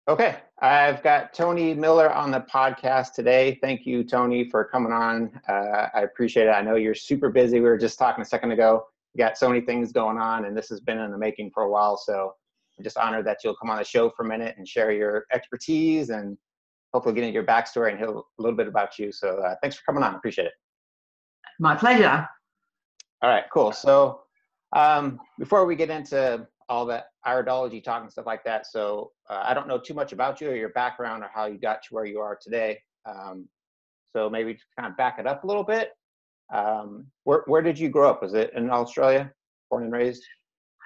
Okay, I've got Toni Miller on the podcast today. Thank you, Toni, for coming on. I appreciate it. I know you're super busy. We were just talking a second ago. You got so many things going on, and this has been in the making for a while. So I'm just honored that you'll come on the show for a minute and share your expertise and hopefully get into your backstory and hear a little bit about you. So thanks for coming on. I appreciate it. My pleasure. All right, cool. So before we get into all that iridology talk and stuff like that, so I don't know too much about you or your background or how you got to where you are today. So maybe to kind of back it up a little bit. Where did you grow up? Was it in Australia, born and raised?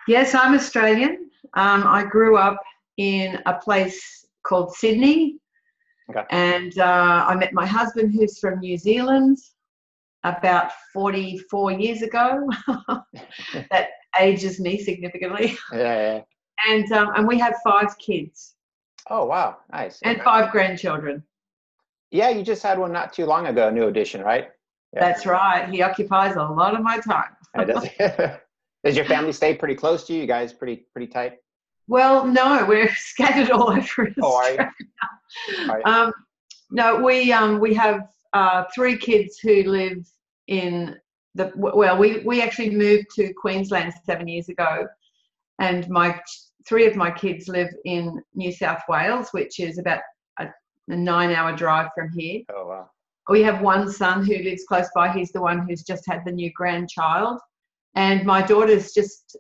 Yes, I'm Australian. I grew up in a place called Sydney. Okay. And I met my husband, who's from New Zealand, about 44 years ago. That ages me significantly. Yeah. And we have 5 kids. Oh, wow. Nice. And 5 grandchildren. Yeah, you just had one not too long ago, a new addition, right? Yeah. That's right. He occupies a lot of my time. Does your family stay pretty close to you? You guys pretty tight? Well, no, we're scattered all over Australia. Are you? No, we have 3 kids who live in we actually moved to Queensland 7 years ago, and 3 of my kids live in New South Wales, which is about a 9-hour drive from here. Oh, wow. We have one son who lives close by. He's the one who's just had the new grandchild. And my daughter's just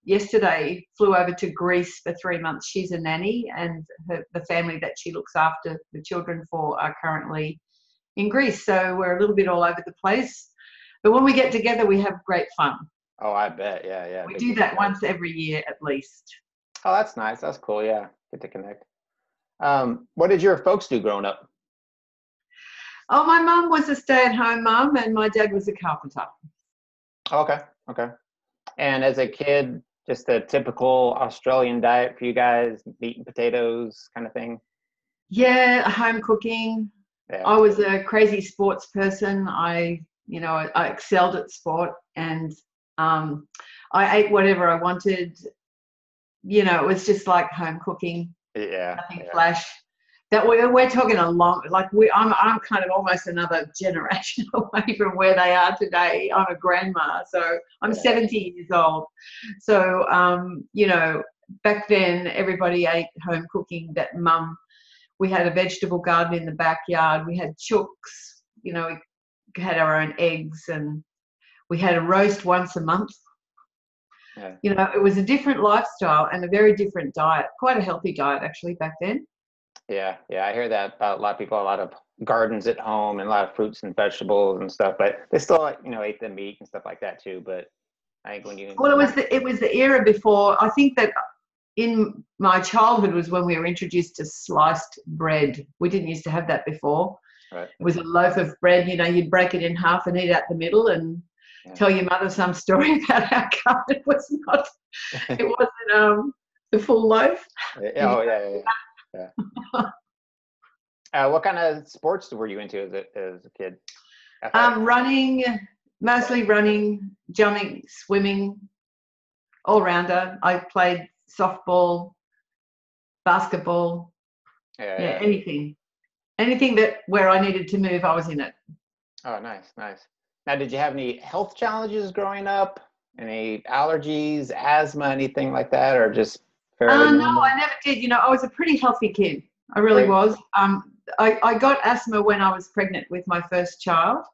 yesterday flew over to Greece for 3 months. She's a nanny, and the family that she looks after the children for are currently in Greece. So we're a little bit all over the place. But when we get together, we have great fun. Oh, I bet. Yeah. We do that once every year at least. Oh, that's nice. That's cool. Yeah, get to connect. What did your folks do growing up? Oh, my mum was a stay-at-home mum, and my dad was a carpenter. Okay. And as a kid, just a typical Australian diet for you guys, meat and potatoes kind of thing? Yeah, home cooking. Yeah. I was a crazy sports person. I excelled at sport, and I ate whatever I wanted. It was just like home cooking. Yeah. Nothing flash. That we're talking a long, I'm kind of almost another generation away from where they are today. I'm a grandma, so I'm 70 years old. So back then everybody ate home cooking. That mum, we had a vegetable garden in the backyard. We had chooks. We had our own eggs, and we had a roast once a month. Yeah. It was a different lifestyle and a very different diet. Quite a healthy diet actually back then. Yeah, I hear that about a lot of people, a lot of gardens at home and a lot of fruits and vegetables and stuff, but they still, ate the meat and stuff like that too. But I think it was the era before. I think that in my childhood was when we were introduced to sliced bread. We didn't used to have that before. Right. It was a loaf of bread, you'd break it in half and eat out the middle and tell your mother some story about how cut it wasn't the full loaf. Yeah. What kind of sports were you into as a kid? Running, mostly running, jumping, swimming, all rounder. I played softball, basketball, anything that where I needed to move, I was in it. Oh, nice. Now, did you have any health challenges growing up? Any allergies, asthma, anything like that, or just fairly normal? No, I never did. I was a pretty healthy kid. I really was. I got asthma when I was pregnant with my first child,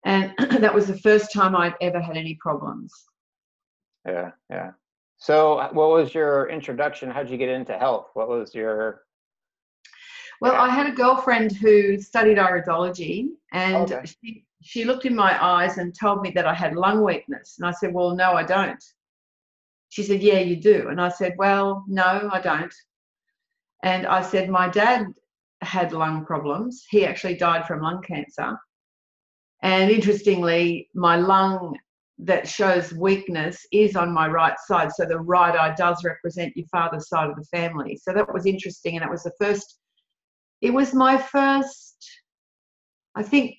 and that was the first time I'd ever had any problems. Yeah. So what was your introduction? How'd you get into health? What was your... Well, I had a girlfriend who studied iridology, and she looked in my eyes and told me that I had lung weakness. And I said, well, no, I don't. She said, yeah, you do. And I said, well, no, I don't. And I said, my dad had lung problems. He actually died from lung cancer. And interestingly, my lung that shows weakness is on my right side. So the right eye does represent your father's side of the family. So that was interesting. And it was my first, I think,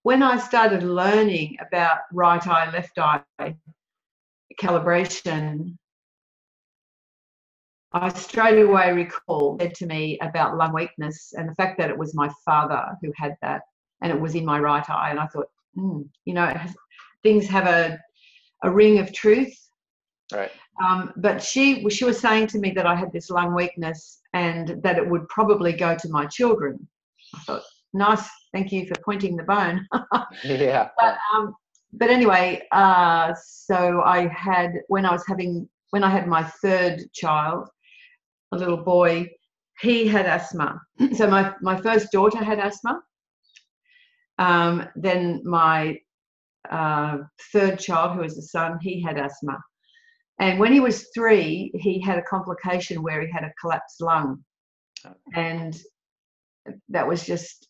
when I started learning about right eye, left eye calibration, I straight away recalled, said to me about lung weakness and the fact that it was my father who had that, and it was in my right eye. And I thought, you know, things have a ring of truth. Right. But she was saying to me that I had this lung weakness and that it would probably go to my children. I thought, nice, thank you for pointing the bone. Yeah. But anyway, so I had, when I had my third child, a little boy, he had asthma. So my first daughter had asthma. Then my third child, who was a son, he had asthma. And when he was 3, he had a complication where he had a collapsed lung. And that was just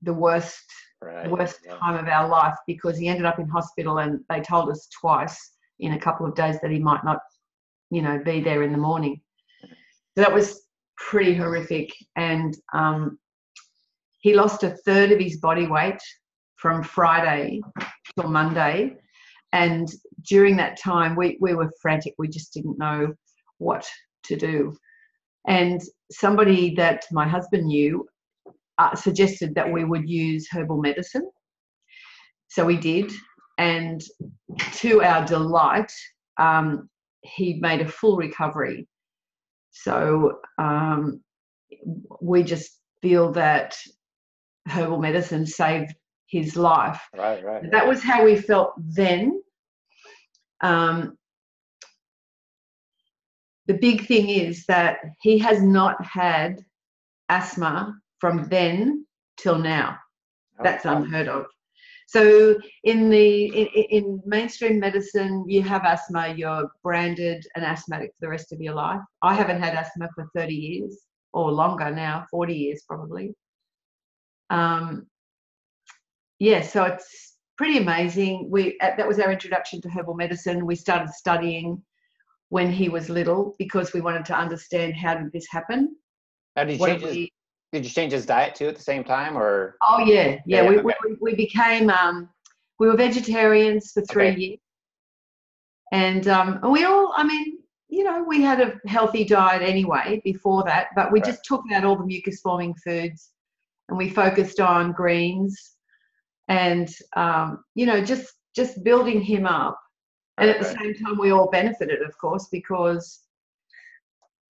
the worst time of our life, because he ended up in hospital and they told us twice in a couple of days that he might not, you know, be there in the morning. So that was pretty horrific. And he lost a third of his body weight from Friday till Monday. And during that time, we were frantic. We just didn't know what to do. And somebody that my husband knew suggested that we would use herbal medicine. So we did. And to our delight, he made a full recovery. So we just feel that herbal medicine saved his life. Right. That was how we felt then. The big thing is that he has not had asthma from then till now. That's unheard of. So in mainstream medicine, you have asthma, you're branded an asthmatic for the rest of your life. I haven't had asthma for 30 years or longer now, 40 years probably. Yeah, so it's pretty amazing. That was our introduction to herbal medicine. We started studying when he was little because we wanted to understand how did this happen. Now, did you change his diet too at the same time, or? Oh yeah. We became we were vegetarians for 3 years, and we all, I mean, you know, we had a healthy diet anyway before that, but we just took out all the mucus forming foods, and we focused on greens, and you know, just building him up, and at the same time we all benefited, of course, because,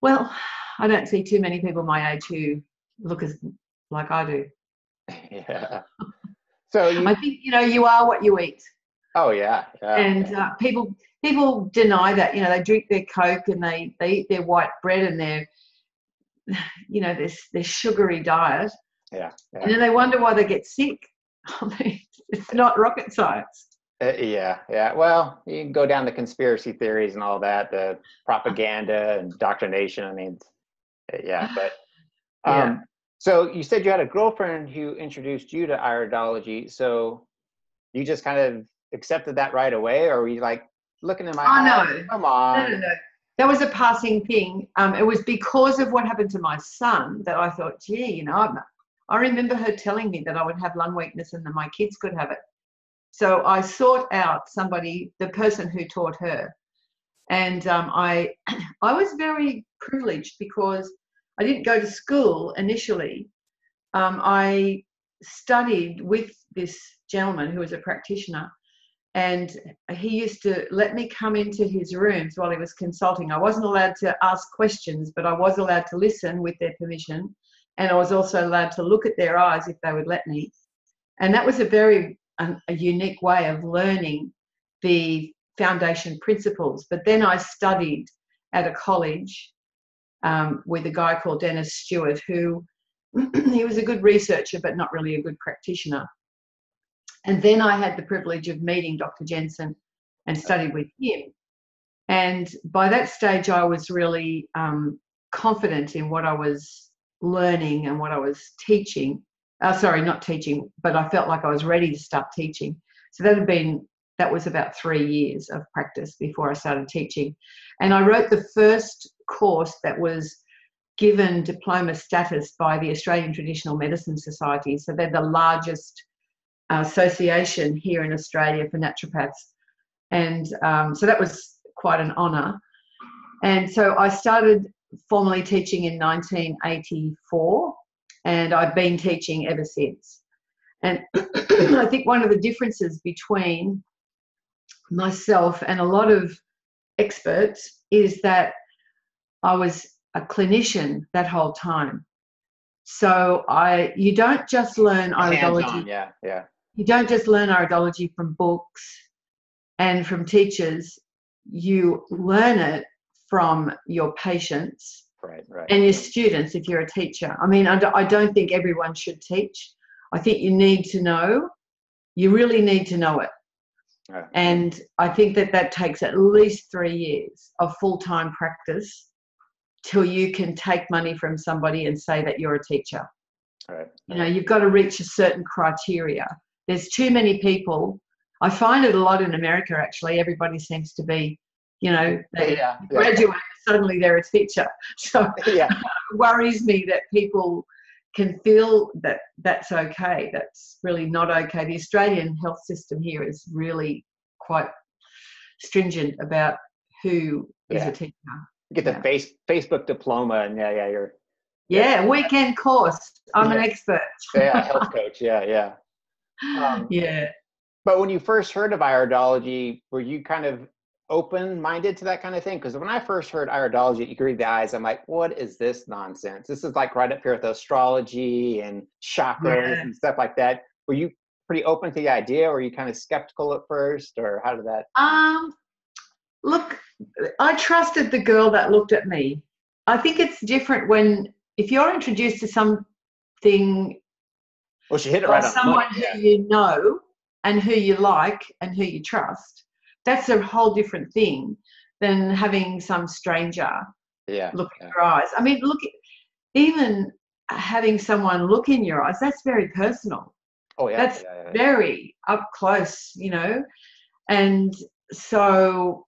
well, I don't see too many people my age who look like I do. Yeah. So I think, you know, you are what you eat. Oh yeah. And people deny that. You know, they drink their Coke and they eat their white bread and their, you know, their sugary diet. Yeah. And then they wonder why they get sick. I mean, it's not rocket science. Yeah. Well, you can go down the conspiracy theories and all that, the propaganda and indoctrination. I mean, yeah, but. So you said you had a girlfriend who introduced you to iridology. So you just kind of accepted that right away, or were you like looking in my eyes? No. Come on. No. That was a passing thing. It was because of what happened to my son that I thought, gee, you know, I remember her telling me that I would have lung weakness and that my kids could have it. So I sought out somebody, the person who taught her. And I was very privileged because I didn't go to school initially. I studied with this gentleman who was a practitioner, and he used to let me come into his rooms while he was consulting. I wasn't allowed to ask questions, but I was allowed to listen with their permission, and I was also allowed to look at their eyes if they would let me. And that was a very a unique way of learning the foundation principles. But then I studied at a college with a guy called Dennis Stewart, who he was a good researcher but not really a good practitioner. And then I had the privilege of meeting Dr. Jensen and studied with him. And by that stage I was really confident in what I was learning and what I was teaching. Sorry, not teaching, but I felt like I was ready to start teaching. So that was about 3 years of practice before I started teaching. And I wrote the first course that was given diploma status by the Australian Traditional Medicine Society. So they're the largest association here in Australia for naturopaths. And so that was quite an honour. And so I started formally teaching in 1984, and I've been teaching ever since. And I think one of the differences between myself and a lot of experts is that I was a clinician that whole time. So you don't just learn iridology. Yeah. You don't just learn iridology from books and from teachers. You learn it from your patients, right, and your students if you're a teacher. I mean, I don't think everyone should teach. I think you need to know. You really need to know it. Right. And I think that takes at least 3 years of full-time practice till you can take money from somebody and say that you're a teacher. Right. You know, you've got to reach a certain criteria. There's too many people. I find it a lot in America, actually. Everybody seems to be, you know, they graduate, suddenly they're a teacher. So it worries me that people can feel that that's okay. That's really not okay. The Australian health system here is really quite stringent about who is a teacher. You get the Facebook diploma, and you're weekend course. I'm an expert. Health coach. Yeah. But when you first heard of iridology, were you kind of open-minded to that kind of thing? Because when I first heard iridology, you could read the eyes, I'm like, what is this nonsense? This is like right up here with astrology and chakras and stuff like that. Were you pretty open to the idea, or were you kind of skeptical at first, or how did that? Look, I trusted the girl that looked at me. I think it's different if you're introduced to something. Well, she hit it right on someone who you know and who you like and who you trust. That's a whole different thing than having some stranger look in your eyes. I mean, even having someone look in your eyes, that's very personal. Oh, yeah. That's very up close, you know. And so,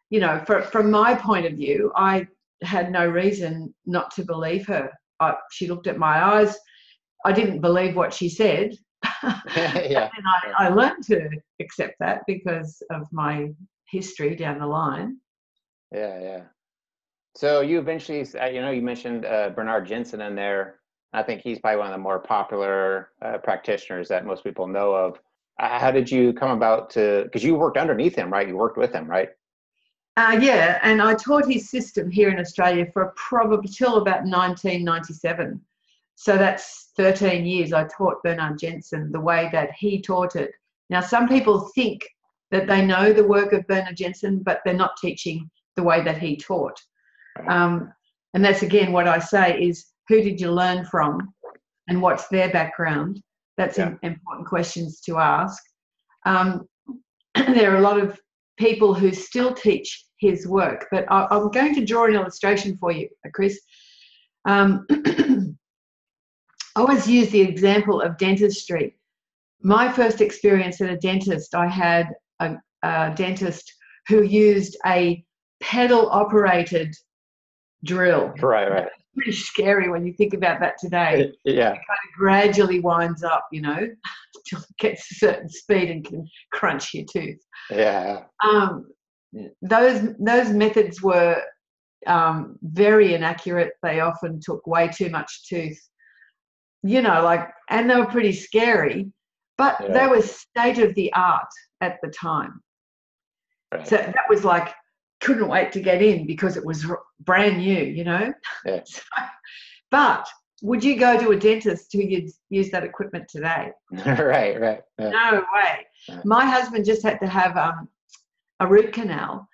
you know, from my point of view, I had no reason not to believe her. She looked at my eyes. I didn't believe what she said. And I learned to accept that because of my history down the line. Yeah. So you eventually, you mentioned Bernard Jensen in there. I think he's probably one of the more popular practitioners that most people know of. How did you come about because you worked underneath him, right? You worked with him, right? And I taught his system here in Australia for probably till about 1997. So that's 13 years I taught Bernard Jensen the way that he taught it. Now, some people think that they know the work of Bernard Jensen, but they're not teaching the way that he taught. And that's, again, what I say is, who did you learn from and what's their background? That's important questions to ask. There are a lot of people who still teach his work, but I'm going to draw an illustration for you, Chris. I always use the example of dentistry. My first experience at a dentist, I had a dentist who used a pedal-operated drill. Right. It's pretty scary when you think about that today. Yeah. It kind of gradually winds up, you know, until it gets a certain speed and can crunch your tooth. Yeah. Those methods were very inaccurate. They often took way too much tooth. You know, and they were pretty scary, but they were state of the art at the time. Right. So that was couldn't wait to get in because it was brand new, you know. Yeah. But would you go to a dentist who you'd use that equipment today? Right. Yeah. No way. Yeah. My husband just had to have a root canal.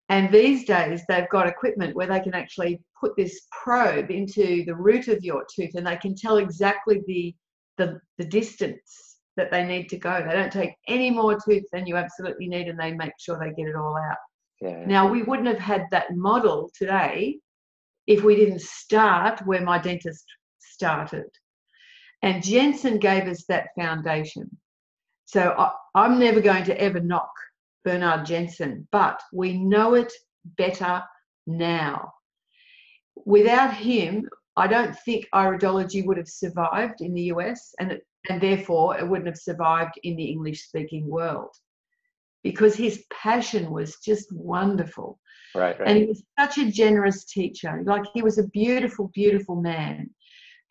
And these days they've got equipment where they can actually put this probe into the root of your tooth, and they can tell exactly the distance that they need to go. They don't take any more tooth than you absolutely need, and they make sure they get it all out. Yeah. Now, we wouldn't have had that model today if we didn't start where my dentist started. And Jensen gave us that foundation. So I'm never going to ever knock Bernard Jensen, but we know it better now. Without him, I don't think iridology would have survived in the US, and therefore it wouldn't have survived in the English-speaking world, because his passion was just wonderful. Right, And he right. was such a generous teacher. Like, he was a beautiful, beautiful man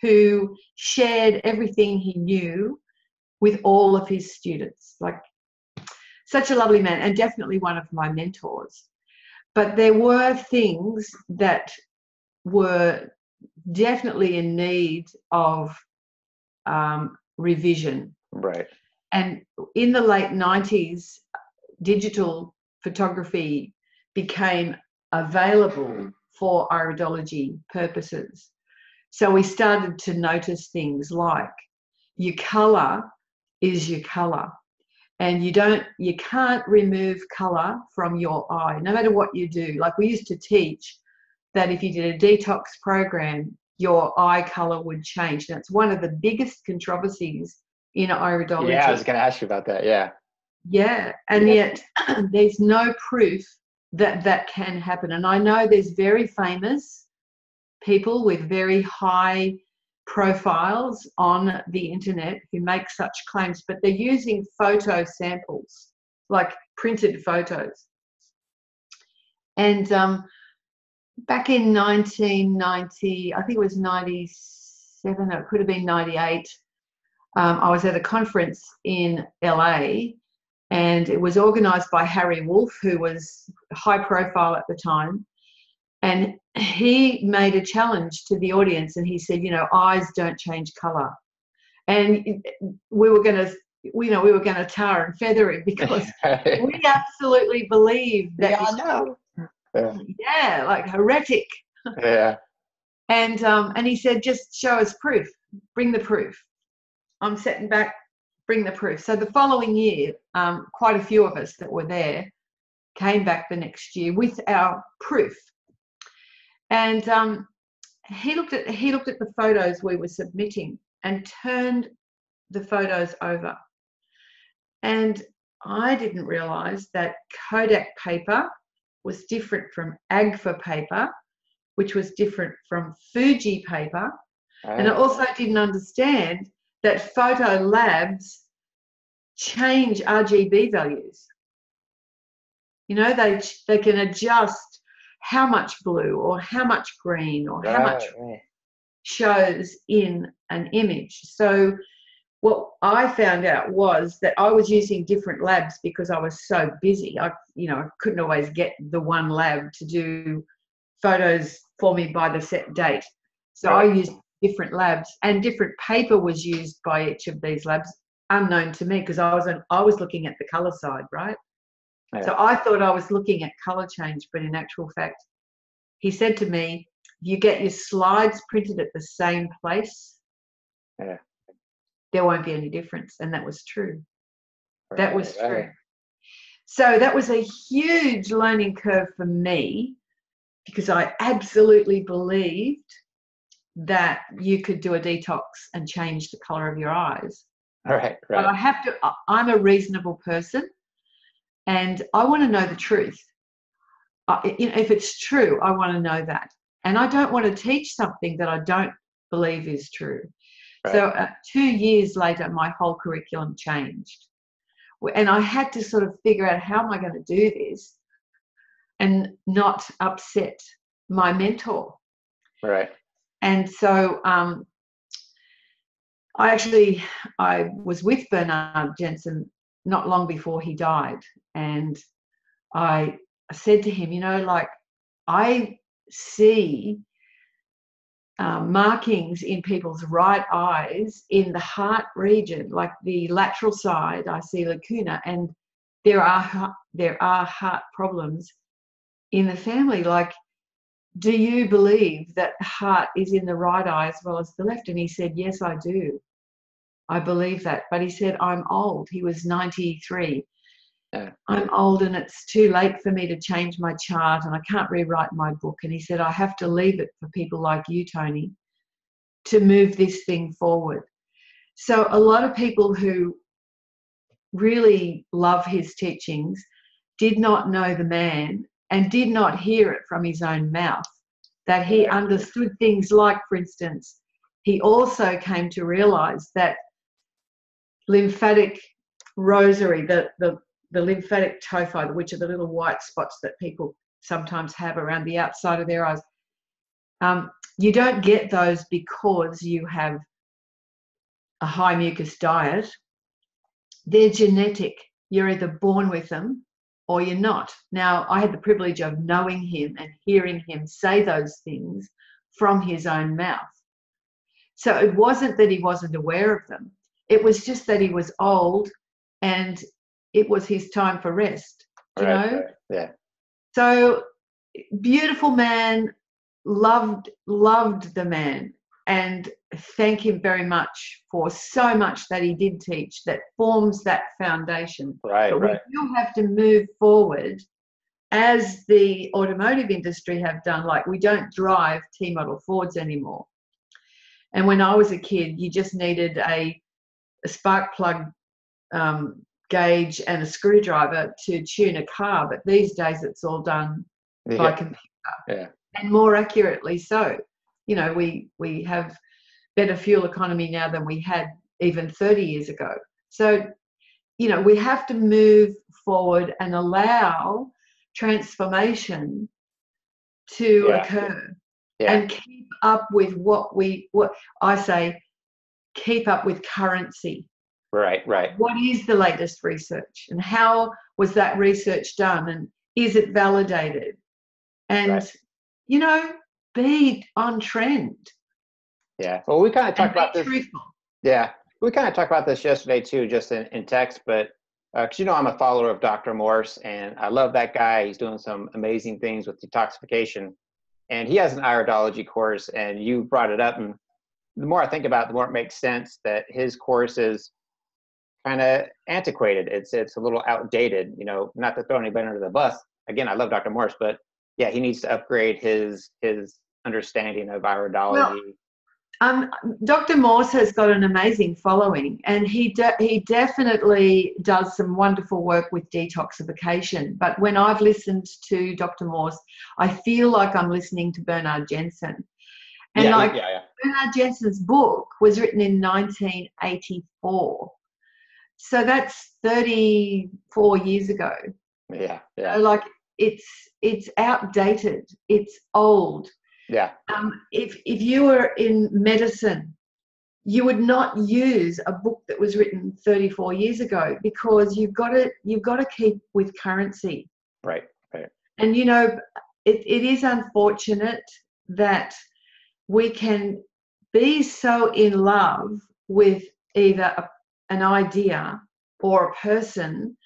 who shared everything he knew with all of his students. Like, such a lovely man, and definitely one of my mentors. But there were things that were definitely in need of revision. Right. And in the late 90s, digital photography became available for iridology purposes. So we started to notice things like your colour is your colour. And you can't remove colour from your eye, no matter what you do. Like, we used to teach that if you did a detox program, your eye colour would change. And it's one of the biggest controversies in iridology. Yeah, I was going to ask you about that. Yeah. Yeah, and yet there's no proof that that can happen. And I know there's very famous people with very high profiles on the internet who make such claims, but they're using photo samples, like printed photos. And back in 1990, I think it was 97, or it could have been 98, I was at a conference in LA, and it was organised by Harry Wolff, who was high profile at the time. And he made a challenge to the audience, and he said, eyes don't change colour. And we were going to tar and feather him, because we absolutely believe that. Yeah, like heretic. Yeah. And he said, just show us proof. Bring the proof. I'm sitting back, bring the proof. So the following year, quite a few of us that were there came back the next year with our proof. And he looked at the photos we were submitting and turned the photos over. And I didn't realise that Kodak paper was different from Agfa paper, which was different from Fuji paper. And I also didn't understand that photo labs change RGB values. They can adjust how much blue or how much green or how much shows in an image. So what I found out was that I was using different labs because I was so busy. I couldn't always get the one lab to do photos for me by the set date. So I used different labs, and different paper was used by each of these labs, unknown to me, because I was looking at the color side, right? Yeah. So I thought I was looking at color change, but in actual fact, he said to me, you get your slides printed at the same place, there won't be any difference. And that was true. That was true. So that was a huge learning curve for me, because I absolutely believed that you could do a detox and change the color of your eyes. Right. But I'm a reasonable person, and I want to know the truth. If it's true, I want to know that. And I don't want to teach something that I don't believe is true. Right. So 2 years later, my whole curriculum changed. And I had to sort of figure out, how am I going to do this and not upset my mentor? Right. And so I was with Bernard Jensen not long before he died. And I said to him, I see markings in people's right eyes in the heart region, like the lateral side. I see lacuna, and there are heart problems in the family. Like, do you believe that the heart is in the right eye as well as the left? And he said, yes, I do. I believe that. But he said, I'm old. He was 93. I'm old, and it's too late for me to change my chart, and I can't rewrite my book. And he said, I have to leave it for people like you, Toni, to move this thing forward. So a lot of people who really love his teachings did not know the man and did not hear it from his own mouth, that he understood things like, for instance, he also came to realize that lymphatic rosary, the lymphatic tophi, which are the little white spots that people sometimes have around the outside of their eyes. You don't get those because you have a high mucus diet. They're genetic. You're either born with them or you're not. Now, I had the privilege of knowing him and hearing him say those things from his own mouth. So it wasn't that he wasn't aware of them. It was just that he was old and it was his time for rest, you know? Right. Yeah. So beautiful man, loved the man, and thank him very much for so much that he did teach that forms that foundation. Right. But we do have to move forward as the automotive industry have done. Like, we don't drive T-model Fords anymore. And when I was a kid, you just needed a spark plug gauge and a screwdriver to tune a car. But these days it's all done by computer. Yeah. And more accurately so. You know, we have better fuel economy now than we had even 30 years ago. So, you know, we have to move forward and allow transformation to occur. Yeah. And keep up with what I say, keep up with currency. Right. What is the latest research and how was that research done and is it validated? And, you know, be on trend. Yeah. Well, we kind of talked about this. Truthful. Yeah. We kind of talked about this yesterday too, just in text, but because, you know, I'm a follower of Dr. Morse and I love that guy. He's doing some amazing things with detoxification. And he has an iridology course, and you brought it up. And the more I think about it, the more it makes sense that his course is kind of antiquated. It's a little outdated, you know, not to throw anybody under the bus. Again, I love Dr. Morse, but yeah, he needs to upgrade his understanding of iridology. Well, Dr. Morse has got an amazing following, and he definitely does some wonderful work with detoxification. But when I've listened to Dr. Morse, I feel like I'm listening to Bernard Jensen. And Bernard Jensen's book was written in 1984. So that's 34 years ago. Yeah. So like it's outdated. It's old. Yeah. If you were in medicine, you would not use a book that was written 34 years ago because you've got to keep with currency. Right. And you know, it is unfortunate that we can be so in love with either an idea or a person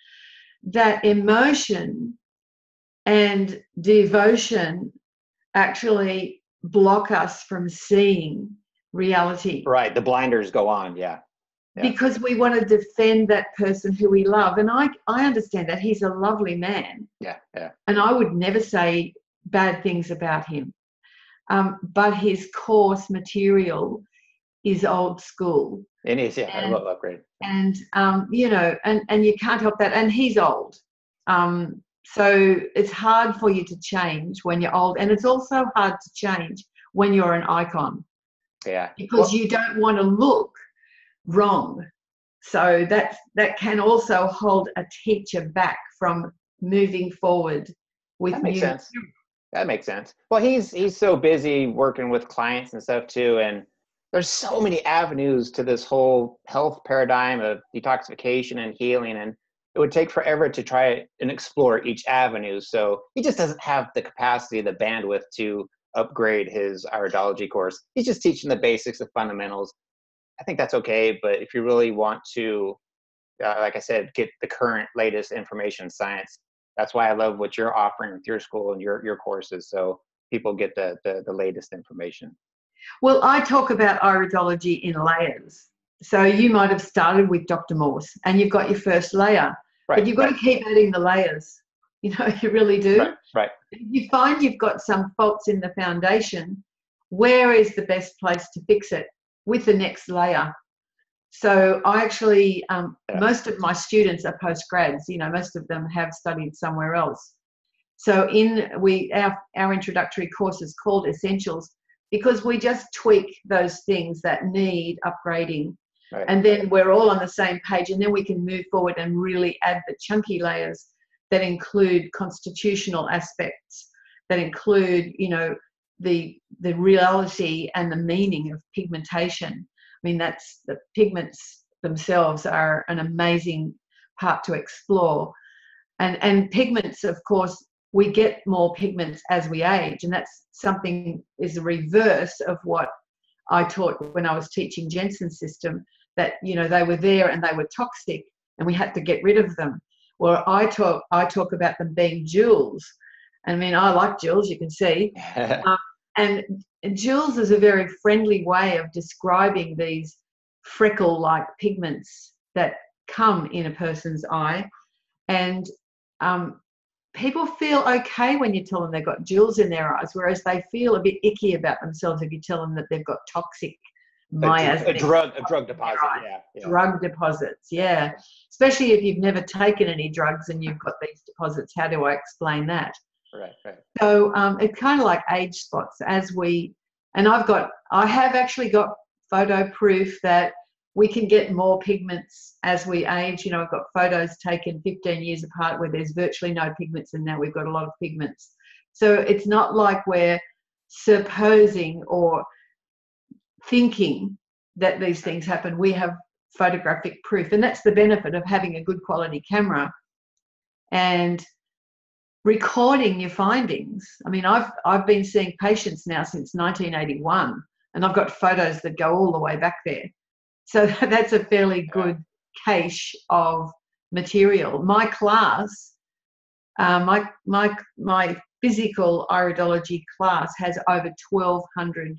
that emotion and devotion actually block us from seeing reality. Right. The blinders go on. Yeah. Because we want to defend that person who we love. And I understand that. He's a lovely man. Yeah. And I would never say bad things about him. But his course material is old school. It is, yeah. I love upgrade. And you know, and you can't help that. And he's old. So it's hard for you to change when you're old. And it's also hard to change when you're an icon. Yeah. Because you don't want to look wrong. So that can also hold a teacher back from moving forward with that makes sense. That makes sense. Well, he's so busy working with clients and stuff too, and there's so many avenues to this whole health paradigm of detoxification and healing, and it would take forever to try and explore each avenue. So he just doesn't have the capacity, the bandwidth to upgrade his iridology course. He's just teaching the basics, the fundamentals. I think that's okay, but if you really want to, like I said, get the current latest information science, that's why I love what you're offering with your school and your courses, so people get the latest information. Well, I talk about iridology in layers. So you might have started with Dr. Morse and you've got your first layer, but you've got to keep adding the layers. You know, you really do. Right. If you find you've got some faults in the foundation, where is the best place to fix it? With the next layer. So I actually, most of my students are postgrads, you know, most of them have studied somewhere else. So our introductory course is called Essentials because we just tweak those things that need upgrading. Right. And then we're all on the same page, and then we can move forward and really add the chunky layers that include constitutional aspects, that include, you know, the reality and the meaning of pigmentation. I mean, that's the pigments themselves are an amazing part to explore. And pigments, of course, we get more pigments as we age, and that's something is a reverse of what I taught when I was teaching Jensen's system, that, you know, they were there and they were toxic and we had to get rid of them. Well, I talk about them being jewels. I mean, I like jewels, you can see. And jewels is a very friendly way of describing these freckle-like pigments that come in a person's eye. And people feel okay when you tell them they've got jewels in their eyes, whereas they feel a bit icky about themselves if you tell them that they've got toxic a drug deposit. Yeah. Drug deposits, yeah. Especially if you've never taken any drugs and you've got these deposits. How do I explain that? Right. So it's kind of like age spots I have actually got photo proof that we can get more pigments as we age. You know, I've got photos taken 15 years apart where there's virtually no pigments, and now we've got a lot of pigments. So it's not like we're supposing or thinking that these things happen. We have photographic proof, and that's the benefit of having a good quality camera and recording your findings. I mean, I've been seeing patients now since 1981, and I've got photos that go all the way back there. So that's a fairly good cache of material. My class, my physical iridology class has over 1,200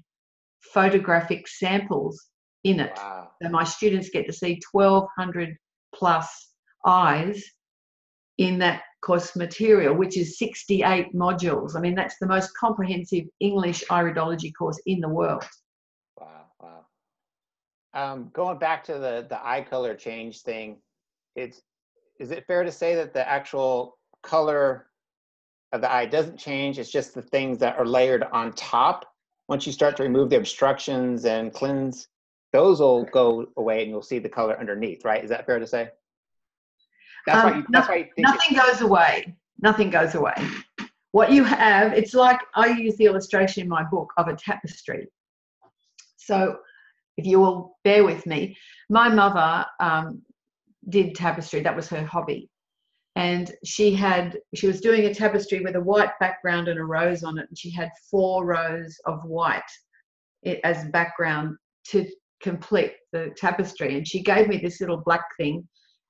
photographic samples in it. Wow. So my students get to see 1,200 plus eyes in that course material, which is 68 modules. I mean, that's the most comprehensive English iridology course in the world. Wow. Going back to the eye color change thing, is it fair to say that the actual color of the eye doesn't change? It's just the things that are layered on top. Once you start to remove the obstructions and cleanse, those will go away and you'll see the color underneath, right? Is that fair to say? That's why you think nothing goes away. Nothing goes away. What you have, it's like I use the illustration in my book of a tapestry. So if you will bear with me, my mother did tapestry. That was her hobby. And she was doing a tapestry with a white background and a rose on it. And she had 4 rows of white as background to complete the tapestry. And she gave me this little black thing.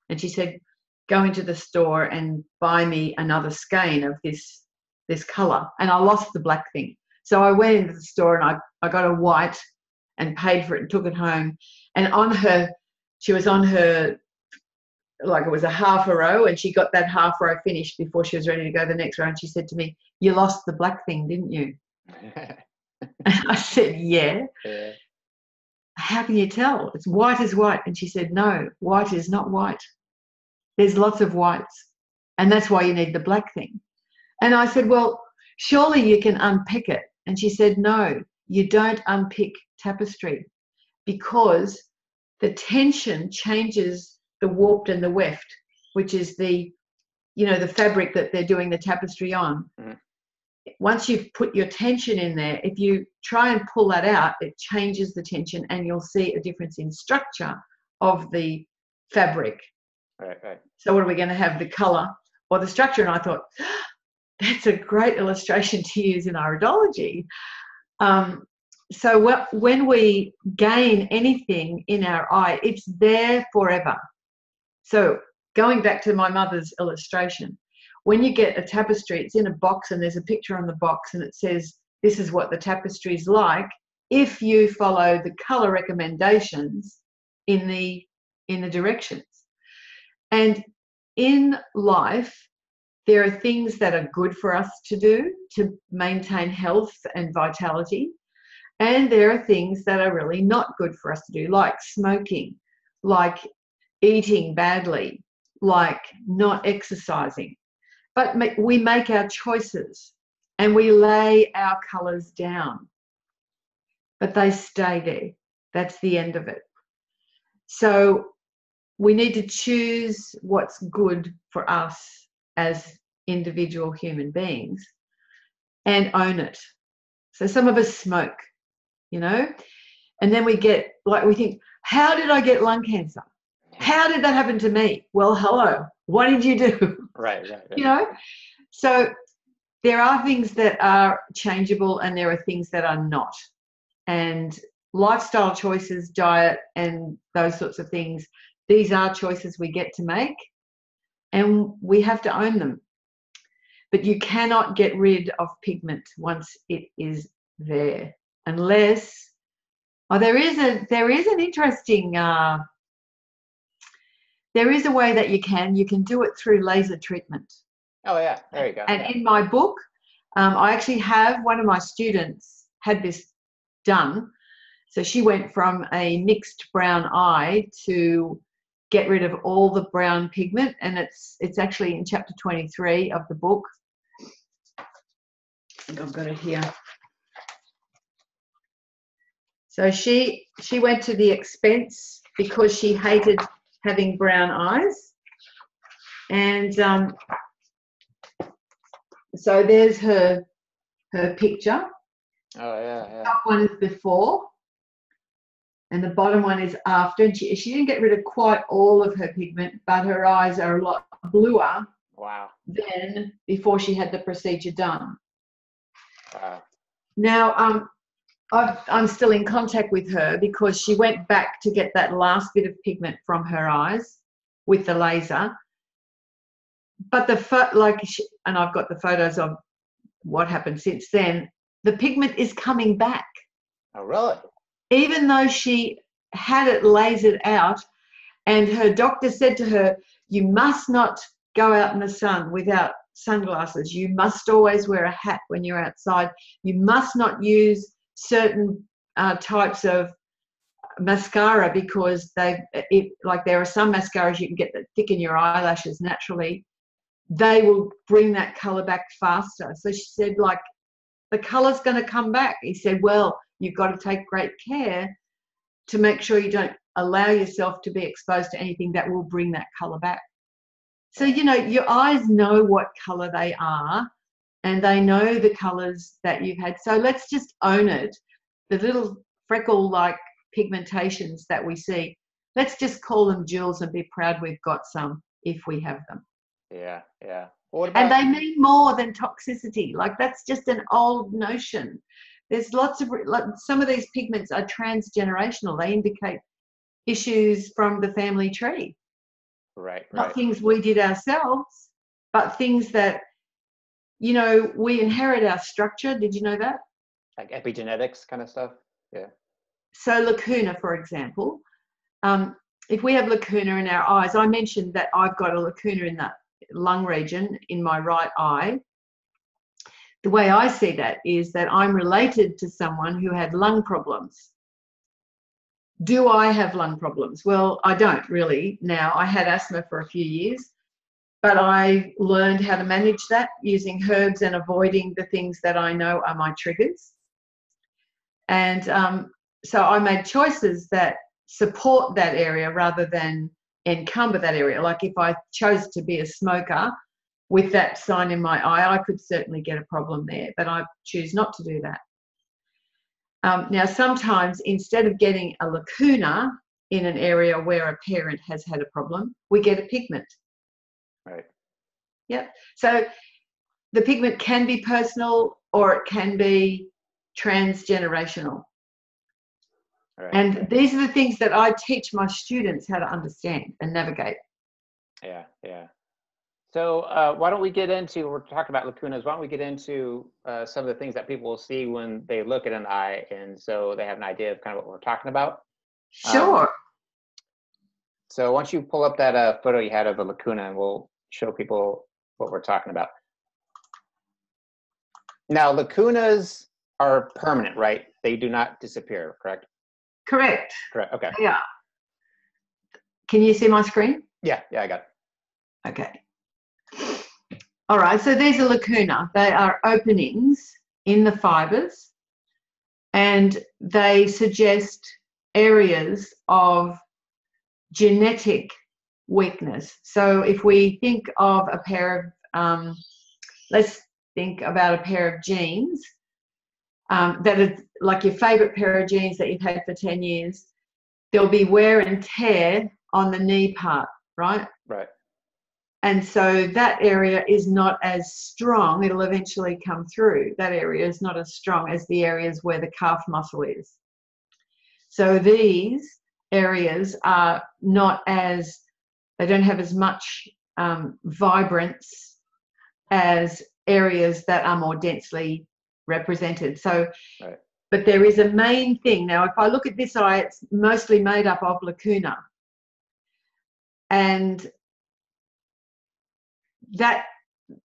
And she said, go into the store and buy me another skein of this color. And I lost the black thing. So I went into the store and I got a white and paid for it and took it home. And she was on her, like it was a half a row, and she got that half row finished before she was ready to go the next row. And she said to me, you lost the black thing, didn't you? And I said, yeah. How can you tell? It's white is white. And she said, no, white is not white. There's lots of whites. And that's why you need the black thing. And I said, well, surely you can unpick it. And she said, no, you don't unpick tapestry, because the tension changes the warped and the weft, which is the fabric that they're doing the tapestry on. Once you've put your tension in there, if you try and pull that out, it changes the tension and you'll see a difference in structure of the fabric. Right. So what are we going to have, the color or the structure? And I thought, that's a great illustration to use in iridology. So when we gain anything in our eye, it's there forever. So going back to my mother's illustration, when you get a tapestry, it's in a box and there's a picture on the box and it says, this is what the tapestry is like if you follow the color recommendations in the directions. And in life, there are things that are good for us to do to maintain health and vitality. And there are things that are really not good for us to do, like smoking, like eating badly, like not exercising. But we make our choices and we lay our colours down, but they stay there. That's the end of it. So we need to choose what's good for us as individual human beings and own it. So some of us smoke, you know, and then we think, how did I get lung cancer? How did that happen to me? Well, hello, what did you do? Right. You know, so there are things that are changeable and there are things that are not. And lifestyle choices, diet, and those sorts of things, these are choices we get to make and we have to own them. But you cannot get rid of pigment once it is there, unless there is an interesting there is a way that you can do it through laser treatment. Oh yeah, there you go. And in my book, I actually have one of my students had this done. So she went from a mixed brown eye to get rid of all the brown pigment, and it's actually in chapter 23 of the book. I think I've got it here. So she went to the expense because she hated having brown eyes, and so there's her picture. Oh yeah. The top one is before, and the bottom one is after. And she didn't get rid of quite all of her pigment, but her eyes are a lot bluer. Wow. Than before she had the procedure done. Wow. Now, I'm still in contact with her because she went back to get that last bit of pigment from her eyes with the laser. But and I've got the photos of what happened since then. The pigment is coming back. Oh, really? Even though she had it lasered out, and her doctor said to her, you must not go out in the sun without sunglasses. You must always wear a hat when you're outside. You must not use certain types of mascara because there are some mascaras you can get that thicken your eyelashes naturally. They will bring that colour back faster. So she said, the colour's going to come back. He said, well, you've got to take great care to make sure you don't allow yourself to be exposed to anything that will bring that colour back. So, your eyes know what colour they are and they know the colours that you've had. So let's just own it. The little freckle-like pigmentations that we see, let's just call them jewels and be proud we've got some if we have them. Yeah. And they mean more than toxicity. That's just an old notion. There's lots of, some of these pigments are transgenerational. They indicate issues from the family tree. Right. Not things we did ourselves, but things that, we inherit our structure. Did you know that? Like epigenetics kind of stuff? Yeah. So lacuna, for example, if we have lacuna in our eyes, I mentioned that I've got a lacuna in the lung region in my right eye. The way I see that is that I'm related to someone who had lung problems. Do I have lung problems? Well, I don't really now. I had asthma for a few years, but I learned how to manage that using herbs and avoiding the things that I know are my triggers. And so I made choices that support that area rather than encumber that area. Like if I chose to be a smoker with that sign in my eye, I could certainly get a problem there, but I choose not to do that. Now, sometimes instead of getting a lacuna in an area where a parent has had a problem, we get a pigment. Right. Yep. So the pigment can be personal or it can be transgenerational. Right. And these are the things that I teach my students how to understand and navigate. Yeah. So why don't we get into, we're talking about lacunas, why don't we get into some of the things that people will see when they look at an eye, and so they have an idea of kind of what we're talking about? Sure. So once you pull up that photo you had of the lacuna, and we'll show people what we're talking about. Now, lacunas are permanent, right? They do not disappear, correct? Correct. Okay. Yeah. Can you see my screen? Yeah, I got it. Okay. All right, so these are lacuna. They are openings in the fibers and they suggest areas of genetic weakness. So if we think of a pair let's think about a pair of jeans that is like your favorite pair of jeans that you've had for 10 years. There'll be wear and tear on the knee part, right? Right. And so that area is not as strong. It'll eventually come through. That area is not as strong as the areas where the calf muscle is. So these areas are not as, they don't have as much vibrance as areas that are more densely represented. So, right. But there is a main thing. Now, if I look at this eye, it's mostly made up of lacuna. And that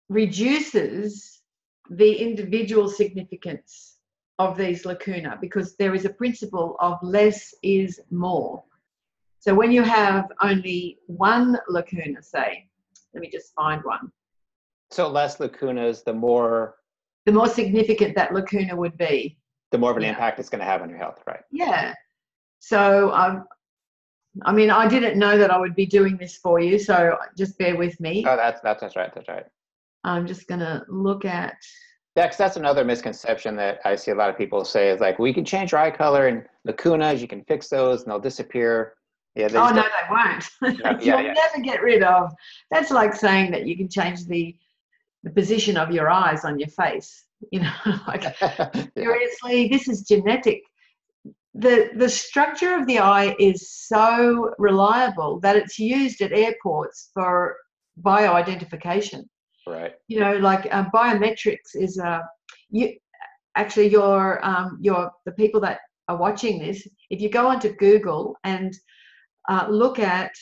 reduces the individual significance of these lacuna, because there is a principle of less is more. So when you have only one lacuna, say, let me just find one. So less lacunas, the more significant that lacuna would be. The more of an impact it's going to have on your health, right? Yeah. So I mean, I didn't know that I would be doing this for you, so just bear with me. Oh, that's right. That's right. I'm just going to look at. That's another misconception that I see a lot of people say is like, we can change your eye color and lacunas, you can fix those and they'll disappear. Yeah. Oh, no, they won't. You'll never get rid of. That's like saying that you can change the position of your eyes on your face. You know, like seriously, this is genetic. The structure of the eye is so reliable that it's used at airports for bioidentification. Right. You know, like biometrics is the people that are watching this, if you go onto Google and look at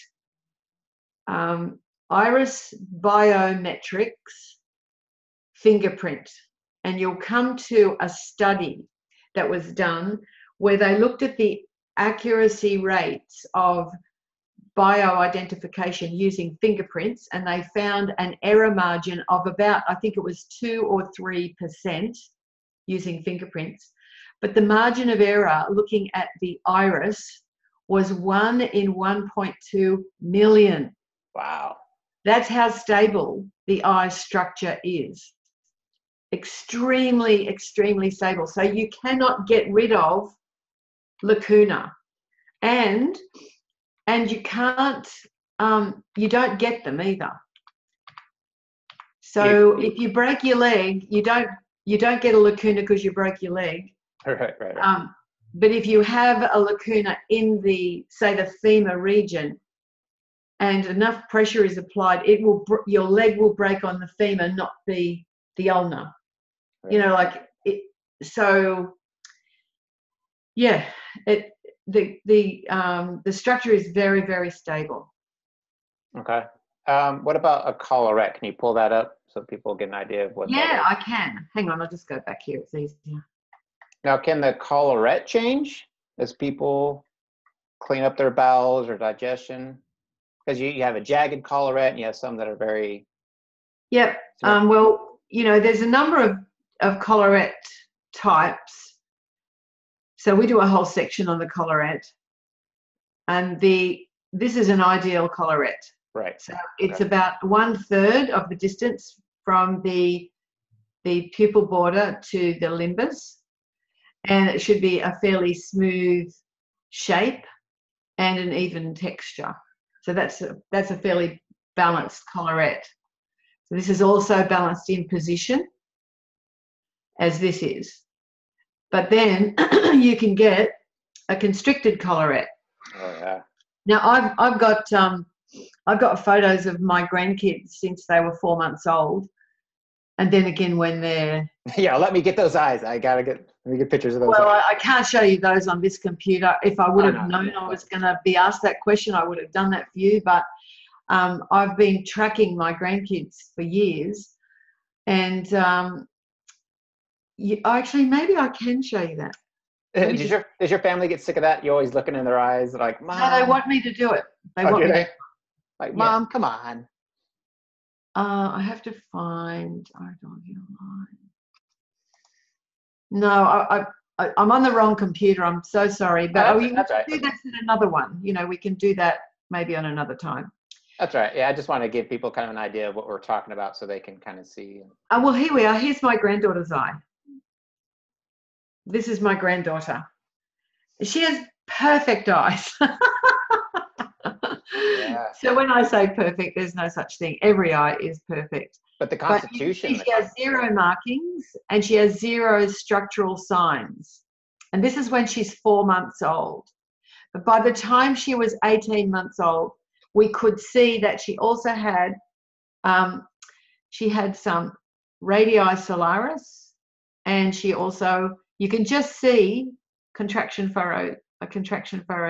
iris biometrics fingerprint, and you'll come to a study that was done where they looked at the accuracy rates of bioidentification using fingerprints, and they found an error margin of about, I think it was 2 or 3% using fingerprints. But the margin of error looking at the iris was 1 in 1.2 million. Wow. That's how stable the eye structure is. Extremely, extremely stable. So you cannot get rid of lacuna, and you can't, you don't get them either. So if you break your leg, you don't get a lacuna because you broke your leg. Right. But if you have a lacuna in the, say, the femur region, and enough pressure is applied, your leg will break on the femur, not the ulna. Right. You know, like it. So yeah, the structure is very, very stable. Okay. What about a collarette? Can you pull that up so people get an idea of what? Yeah, I can. Hang on, I'll just go back here. It's easier. Now, can the collarette change as people clean up their bowels or digestion? Because you have a jagged collarette and you have some that are very. Yep. Well, you know, there's a number of collarette types. So we do a whole section on the collarette, and this is an ideal collarette. Right. So it's about 1/3 of the distance from the pupil border to the limbus, and it should be a fairly smooth shape and an even texture. So that's a fairly balanced collarette. So this is also balanced in position, as this is. But then you can get a constricted collarette. Oh yeah. Now I've got photos of my grandkids since they were 4 months old, and then again when they're. Yeah, let me get those eyes. Let me get pictures of those. Well, eyes. I can't show you those on this computer. If I would have known I was going to be asked that question, I would have done that for you. But I've been tracking my grandkids for years, and actually, maybe I can show you that. Does your family get sick of that? You're always looking in their eyes like, Mom. No, they want me to do it. They want me. Like, Mom, come on. I have to find. No, I'm on the wrong computer. I'm so sorry, but we can do that in another one. You know, we can do that maybe on another time. That's right. Yeah, I just want to give people kind of an idea of what we're talking about so they can kind of see. Well, here we are. Here's my granddaughter's eye. This is my granddaughter. She has perfect eyes. Yeah. So when I say perfect, there's no such thing. Every eye is perfect. But the constitution. But she has 0 markings and she has 0 structural signs. And this is when she's 4 months old. But by the time she was 18 months old, we could see that she also had, some radii solaris, and she also, you can just see a contraction furrow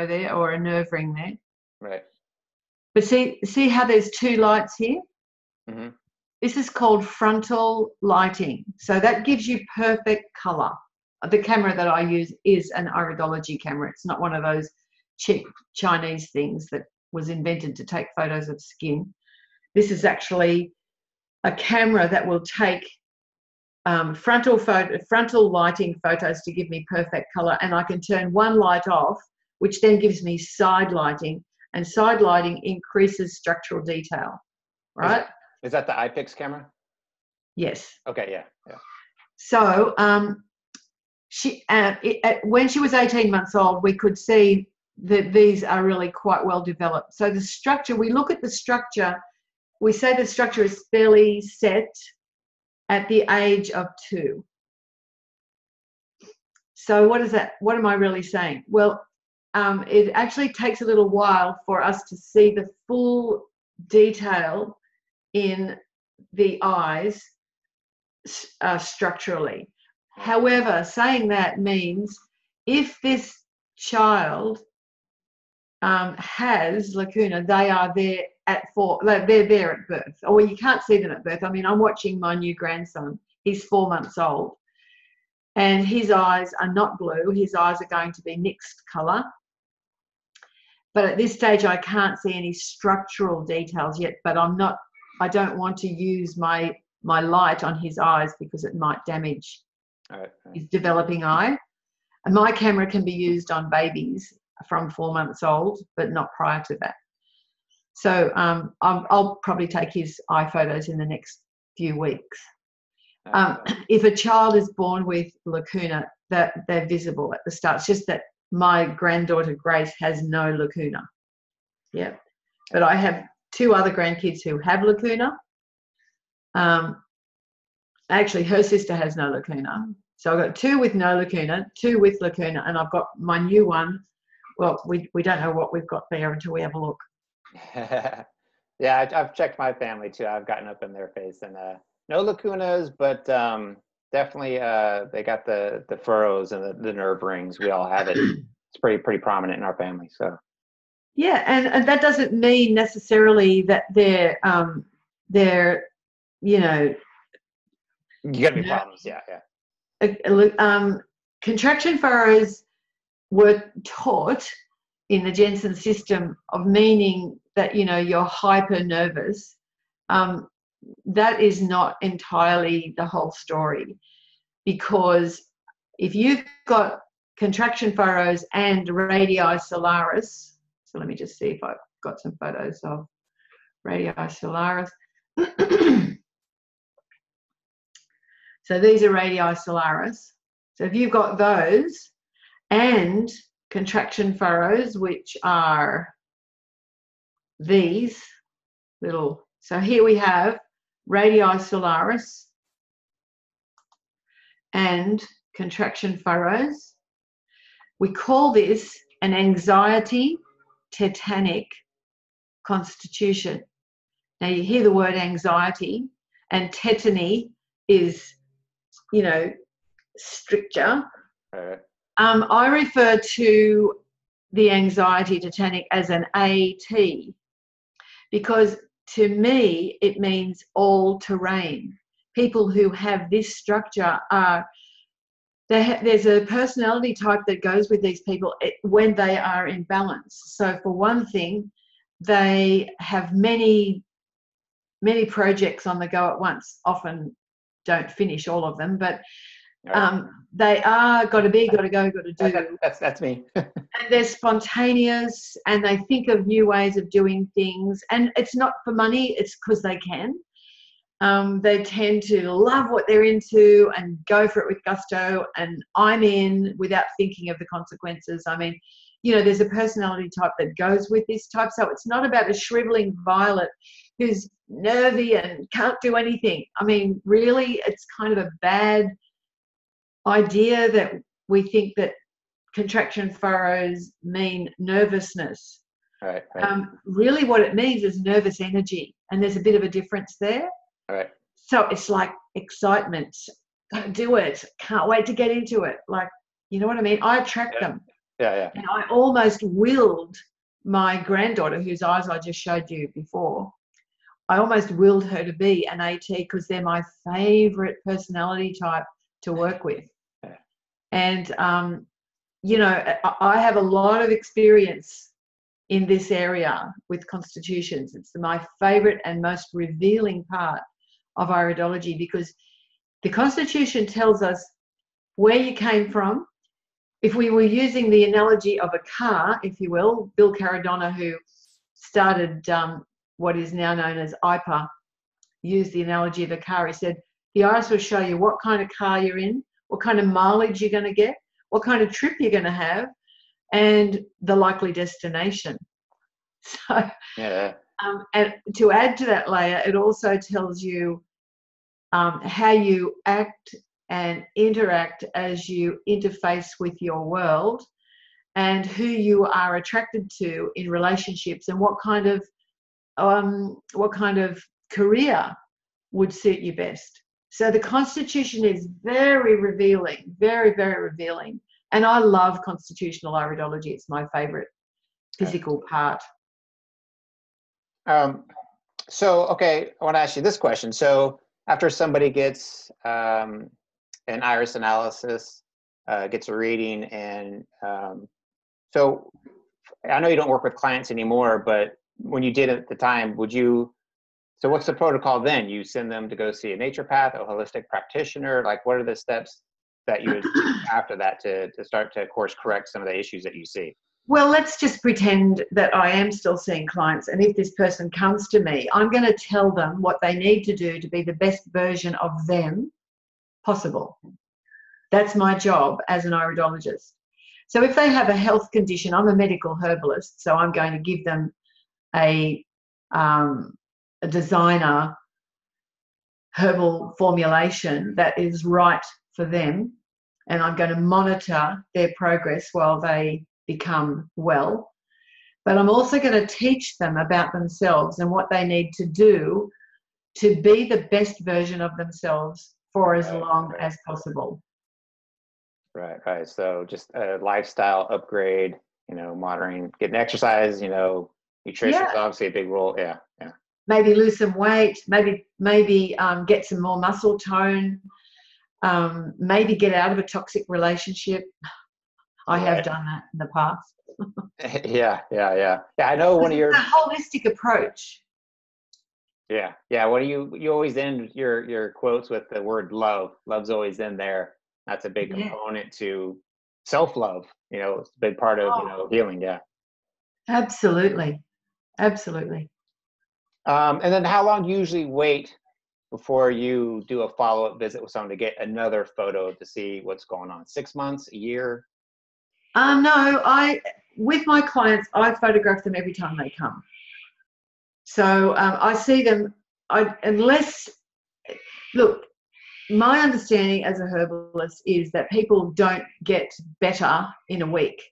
there, or a nerve ring there. Right. But see how there's 2 lights here? Mm-hmm. This is called frontal lighting. So that gives you perfect color. The camera that I use is an iridology camera. It's not one of those cheap Chinese things that was invented to take photos of skin. This is actually a camera that will take frontal lighting photos to give me perfect color, and I can turn one light off, which then gives me side lighting, and side lighting increases structural detail. Right? Is that the iPix camera? Yes. Okay. Yeah. Yeah. So when she was 18 months old, we could see that these are really quite well developed. So the structure, we look at the structure, we say the structure is fairly set at the age of 2. So what is that? What am I really saying? Well, it actually takes a little while for us to see the full detail in the eyes structurally. However, saying that means if this child has lacuna, they are there at 4. They're there at birth. Or you can't see them at birth. I mean, I'm watching my new grandson. He's 4 months old, and his eyes are not blue. His eyes are going to be mixed color. But at this stage, I can't see any structural details yet. But I don't want to use my light on his eyes because it might damage his developing eye. And my camera can be used on babies from 4 months old, but not prior to that. So I'll probably take his eye photos in the next few weeks. If a child is born with lacuna, that they're visible at the start. It's just that my granddaughter Grace has no lacuna. Yeah, but I have 2 other grandkids who have lacuna. Actually, her sister has no lacuna. So I've got 2 with no lacuna, 2 with lacuna, and I've got my new one. Well, we don't know what we've got there until we have a look. Yeah, I've checked my family too. I've gotten up in their face, and no lacunas, but definitely they got the furrows and the nerve rings. We all have it. It's pretty prominent in our family. So yeah, and that doesn't mean necessarily that they're you know, you got to be problems. Yeah. Contraction furrows were taught in the Jensen system of meaning that, you're hyper nervous. That is not entirely the whole story, because if you've got contraction furrows and radii solaris, so let me just see if I've got some photos of radii solaris. So these are radii solaris. So if you've got those and contraction furrows, which are these little, so here we have radii solaris and contraction furrows. We call this an anxiety Titanic constitution. Now you hear the word anxiety, and tetany is, stricture. Right. I refer to the anxiety Titanic as an AT, because to me it means all terrain. People who have this structure there's a personality type that goes with these people when they are in balance. So for one thing, they have many projects on the go at once, often don't finish all of them, but Right. They are got to be, got to go, got to do. That's me. And they're spontaneous, and they think of new ways of doing things. And it's not for money; it's because they can. They tend to love what they're into and go for it with gusto. And I'm in without thinking of the consequences. I mean, you know, there's a personality type that goes with this type. So it's not about a shriveling violet who's nervy and can't do anything. I mean, really, it's kind of a bad idea that we think that contraction furrows mean nervousness. Right. Really what it means is nervous energy, and there's a bit of a difference there. Right. So it's like excitement. Gotta do it. Can't wait to get into it. Like, you know what I mean? I attract them. Yeah. And I almost willed my granddaughter, whose eyes I just showed you before, I almost willed her to be an AT because they're my favorite personality type to work with. Yeah. And, you know, I have a lot of experience in this area with constitutions. It's my favorite and most revealing part of iridology, because the constitution tells us where you came from. If we were using the analogy of a car, if you will, Bill Caradonna, who started what is now known as IPA, used the analogy of a car. He said, the iris will show you what kind of car you're in, what kind of mileage you're going to get, what kind of trip you're going to have, and the likely destination. So, Yeah. And to add to that layer, it also tells you how you act and interact as you interface with your world, and who you are attracted to in relationships, and what kind of career would suit you best. So the constitution is very revealing, very, very revealing. And I love constitutional iridology. It's my favorite physical part. So, okay, I want to ask you this question. So after somebody gets an iris analysis, gets a reading, and so I know you don't work with clients anymore, but when you did at the time, so what's the protocol then? You send them to go see a naturopath, a holistic practitioner? Like, what are the steps that you would do after that to start to course correct some of the issues that you see? Well, let's just pretend that I am still seeing clients, and if this person comes to me, I'm going to tell them what they need to do to be the best version of them possible. That's my job as an iridologist. So if they have a health condition, I'm a medical herbalist, so I'm going to give them a designer herbal formulation that is right for them, and I'm going to monitor their progress while they become well. But I'm also going to teach them about themselves and what they need to do to be the best version of themselves for as long as possible. Right. So just a lifestyle upgrade, monitoring, getting exercise, nutrition is obviously a big role. Yeah. Maybe lose some weight, maybe get some more muscle tone, maybe get out of a toxic relationship. I have done that in the past. Yeah. I know one of your... It's a holistic approach. Yeah. What do you always end your quotes with the word love. Love's always in there. That's a big component to self-love. It's a big part of, healing. Yeah. Absolutely. And then how long do you usually wait before you do a follow-up visit with someone to get another photo to see what's going on? 6 months, a year? No, with my clients, I photograph them every time they come. So I see them, look, my understanding as a herbalist is that people don't get better in a week.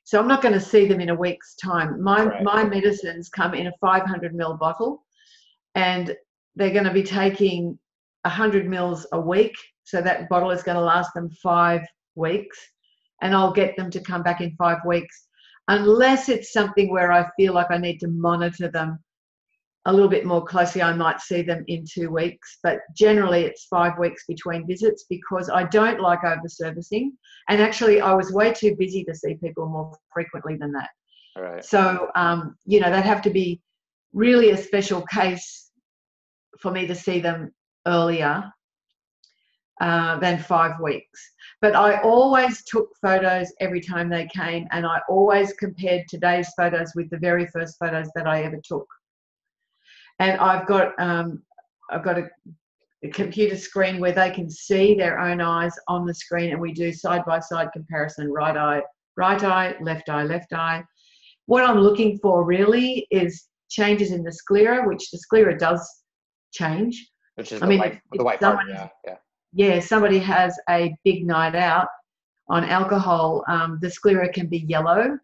So I'm not going to see them in a week's time. My medicines come in a 500 ml bottle, and they're going to be taking 100 mils a week. So that bottle is going to last them 5 weeks, and I'll get them to come back in 5 weeks, unless it's something where I feel like I need to monitor them a little bit more closely. I might see them in 2 weeks, but generally it's 5 weeks between visits, because I don't like over-servicing. And actually, I was way too busy to see people more frequently than that. Right. So, that'd have to be really a special case for me to see them earlier. than 5 weeks. But I always took photos every time they came, and I always compared today's photos with the very first photos that I ever took. And I've got a computer screen where they can see their own eyes on the screen, and we do side-by-side comparison, right eye, left eye, left eye. What I'm looking for really is changes in the sclera, which the sclera does change. Which is the white part, yeah, somebody has a big night out on alcohol, the sclera can be yellow,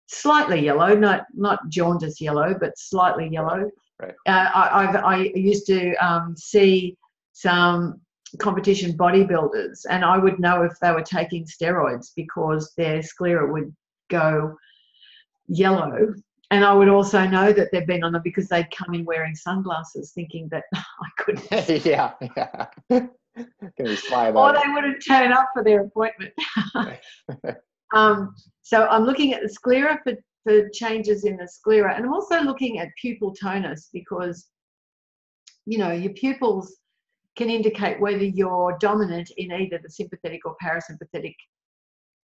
slightly yellow, not jaundice yellow, but slightly yellow. Right. I used to see some competition bodybuilders, and I would know if they were taking steroids because their sclera would go yellow. And I would also know that they've been on them because they'd come in wearing sunglasses thinking that I couldn't. Yeah. Can we slide or they wouldn't turn up for their appointment. So I'm looking at the sclera for changes in the sclera, and I'm also looking at pupil tonus because, you know, your pupils can indicate whether you're dominant in either the sympathetic or parasympathetic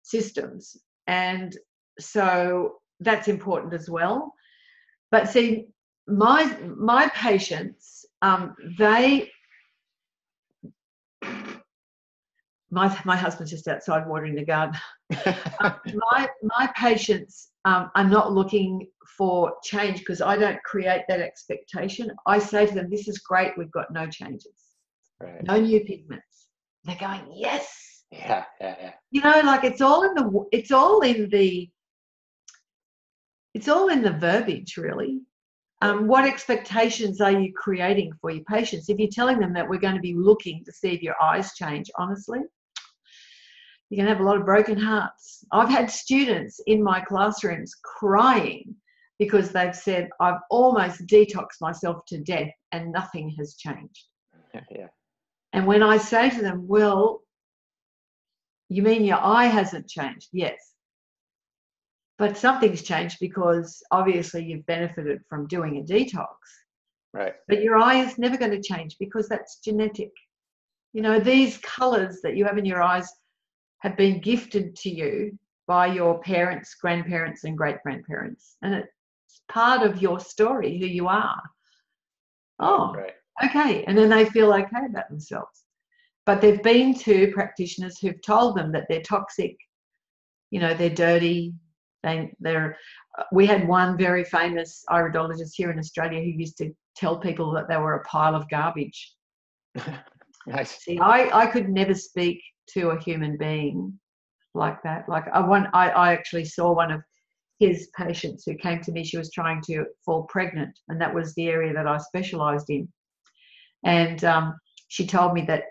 systems. And so that's important as well. But see, my patients, my husband's just outside watering the garden. My patients are not looking for change because I don't create that expectation. I say to them, this is great, we've got no changes. Right. No new pigments. They're going, yes. Yeah. You know, like it's all in the verbiage, really. What expectations are you creating for your patients? If you're telling them that we're going to be looking to see if your eyes change, honestly, you're going to have a lot of broken hearts. I've had students in my classrooms crying because they've said, I've almost detoxed myself to death and nothing has changed. Yeah. And when I say to them, well, you mean your eye hasn't changed? Yes. But something's changed because obviously you've benefited from doing a detox. Right. But your eye is never going to change because that's genetic. You know, these colours that you have in your eyes have been gifted to you by your parents, grandparents, and great-grandparents. And it's part of your story, who you are. Oh, right. Okay. And then they feel okay about themselves. But they've been to practitioners who've told them that they're toxic, you know, they're dirty. We had one very famous iridologist here in Australia who used to tell people that they were a pile of garbage. Nice. See, I could never speak to a human being like that. Like I actually saw one of his patients who came to me. She was trying to fall pregnant, and that was the area that I specialised in. And she told me that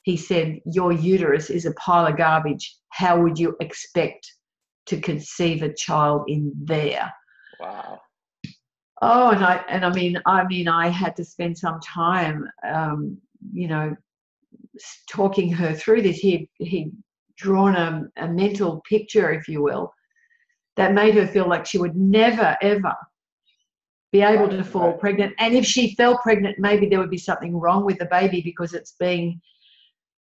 he said, your uterus is a pile of garbage. How would you expect to conceive a child in there? Wow. Oh, and I mean, I had to spend some time, you know, talking her through this. He'd drawn a mental picture, if you will, that made her feel like she would never, ever be able to fall pregnant. And if she fell pregnant, maybe there would be something wrong with the baby because it's being,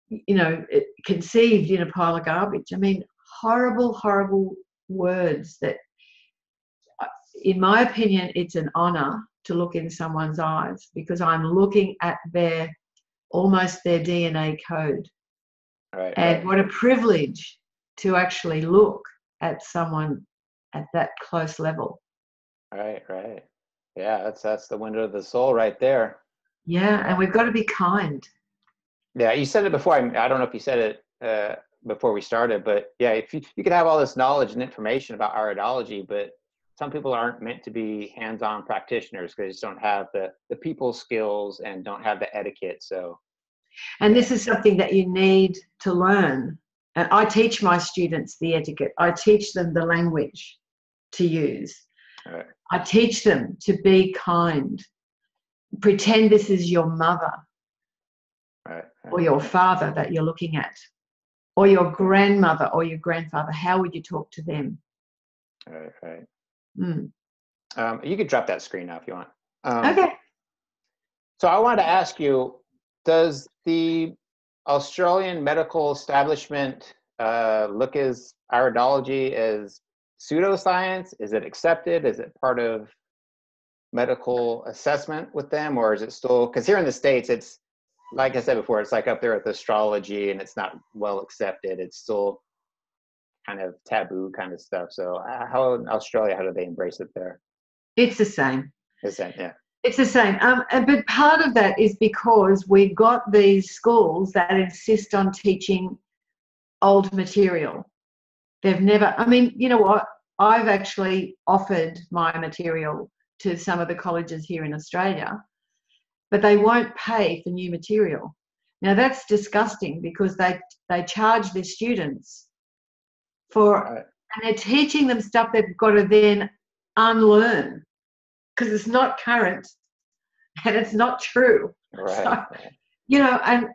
you know, conceived in a pile of garbage. I mean, horrible, horrible words that, in my opinion, it's an honour to look in someone's eyes because I'm looking at almost their DNA code. Right. And what a privilege to actually look at someone at that close level. Right. Yeah, that's the window of the soul right there. Yeah, and we've got to be kind. Yeah, you said it before. I don't know if you said it before we started, but yeah, if you could have all this knowledge and information about iridology, but some people aren't meant to be hands-on practitioners because they just don't have the people skills and don't have the etiquette. So, and this is something that you need to learn. And I teach my students the etiquette. I teach them the language to use. Right. I teach them to be kind. Pretend this is your mother. Right. Or your father that you're looking at, or your grandmother or your grandfather. How would you talk to them? Right. Mm. You could drop that screen now if you want. Okay. So I wanted to ask you, does the Australian medical establishment look as iridology as pseudoscience? Is it accepted? Is it part of medical assessment with them, or is it still, because here in the States, it's, like I said before, it's like up there with astrology and it's not well accepted. It's still kind of taboo kind of stuff. So how in Australia, how do they embrace it there? It's the same. Yeah. It's the same. But part of that is because we've got these schools that insist on teaching old material. They've never, I mean, you know what? I've actually offered my material to some of the colleges here in Australia, but they won't pay for new material. Now that's disgusting because they charge their students for, and they're teaching them stuff they've got to then unlearn because it's not current and it's not true. Right. So, you know, and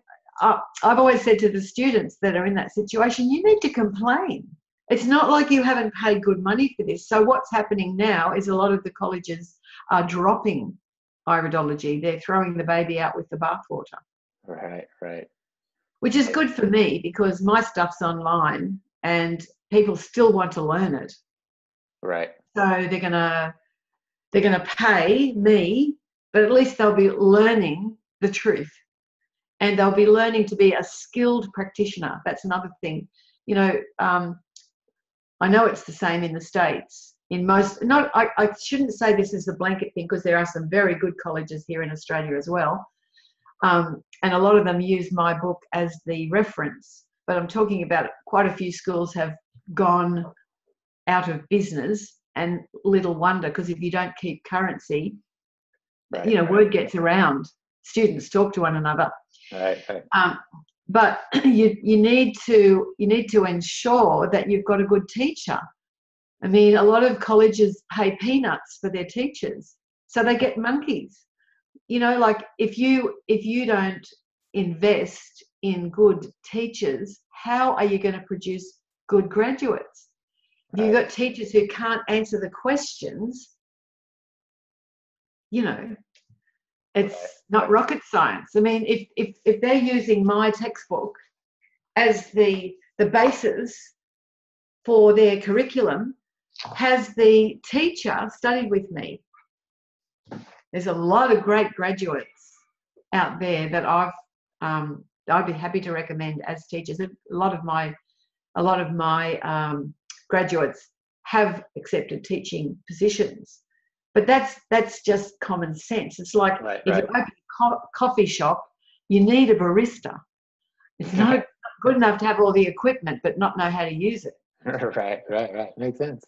I've always said to the students that are in that situation, you need to complain. It's not like you haven't paid good money for this. So what's happening now is a lot of the colleges are dropping iridology. They're throwing the baby out with the bathwater. Right. Which is good for me because my stuff's online and people still want to learn it. Right. So they're gonna pay me, but at least they'll be learning the truth. And they'll be learning to be a skilled practitioner. That's another thing. You know, I know it's the same in the States. In most, I shouldn't say this is a blanket thing because there are some very good colleges here in Australia as well. And a lot of them use my book as the reference. But I'm talking about quite a few schools have gone out of business, and little wonder, because if you don't keep currency, you know, word gets around. Students talk to one another. Right. But you need to ensure that you've got a good teacher. I mean, a lot of colleges pay peanuts for their teachers, so they get monkeys. You know, like if you don't invest in good teachers, how are you going to produce good graduates? If you've got teachers who can't answer the questions, you know, it's not rocket science. I mean, if they're using my textbook as the basis for their curriculum, has the teacher studied with me? There's a lot of great graduates out there that I'd be happy to recommend as teachers. A lot of my graduates have accepted teaching positions, but that's just common sense. It's like if you open a coffee shop, you need a barista. It's not good enough to have all the equipment but not know how to use it. Right. Makes sense.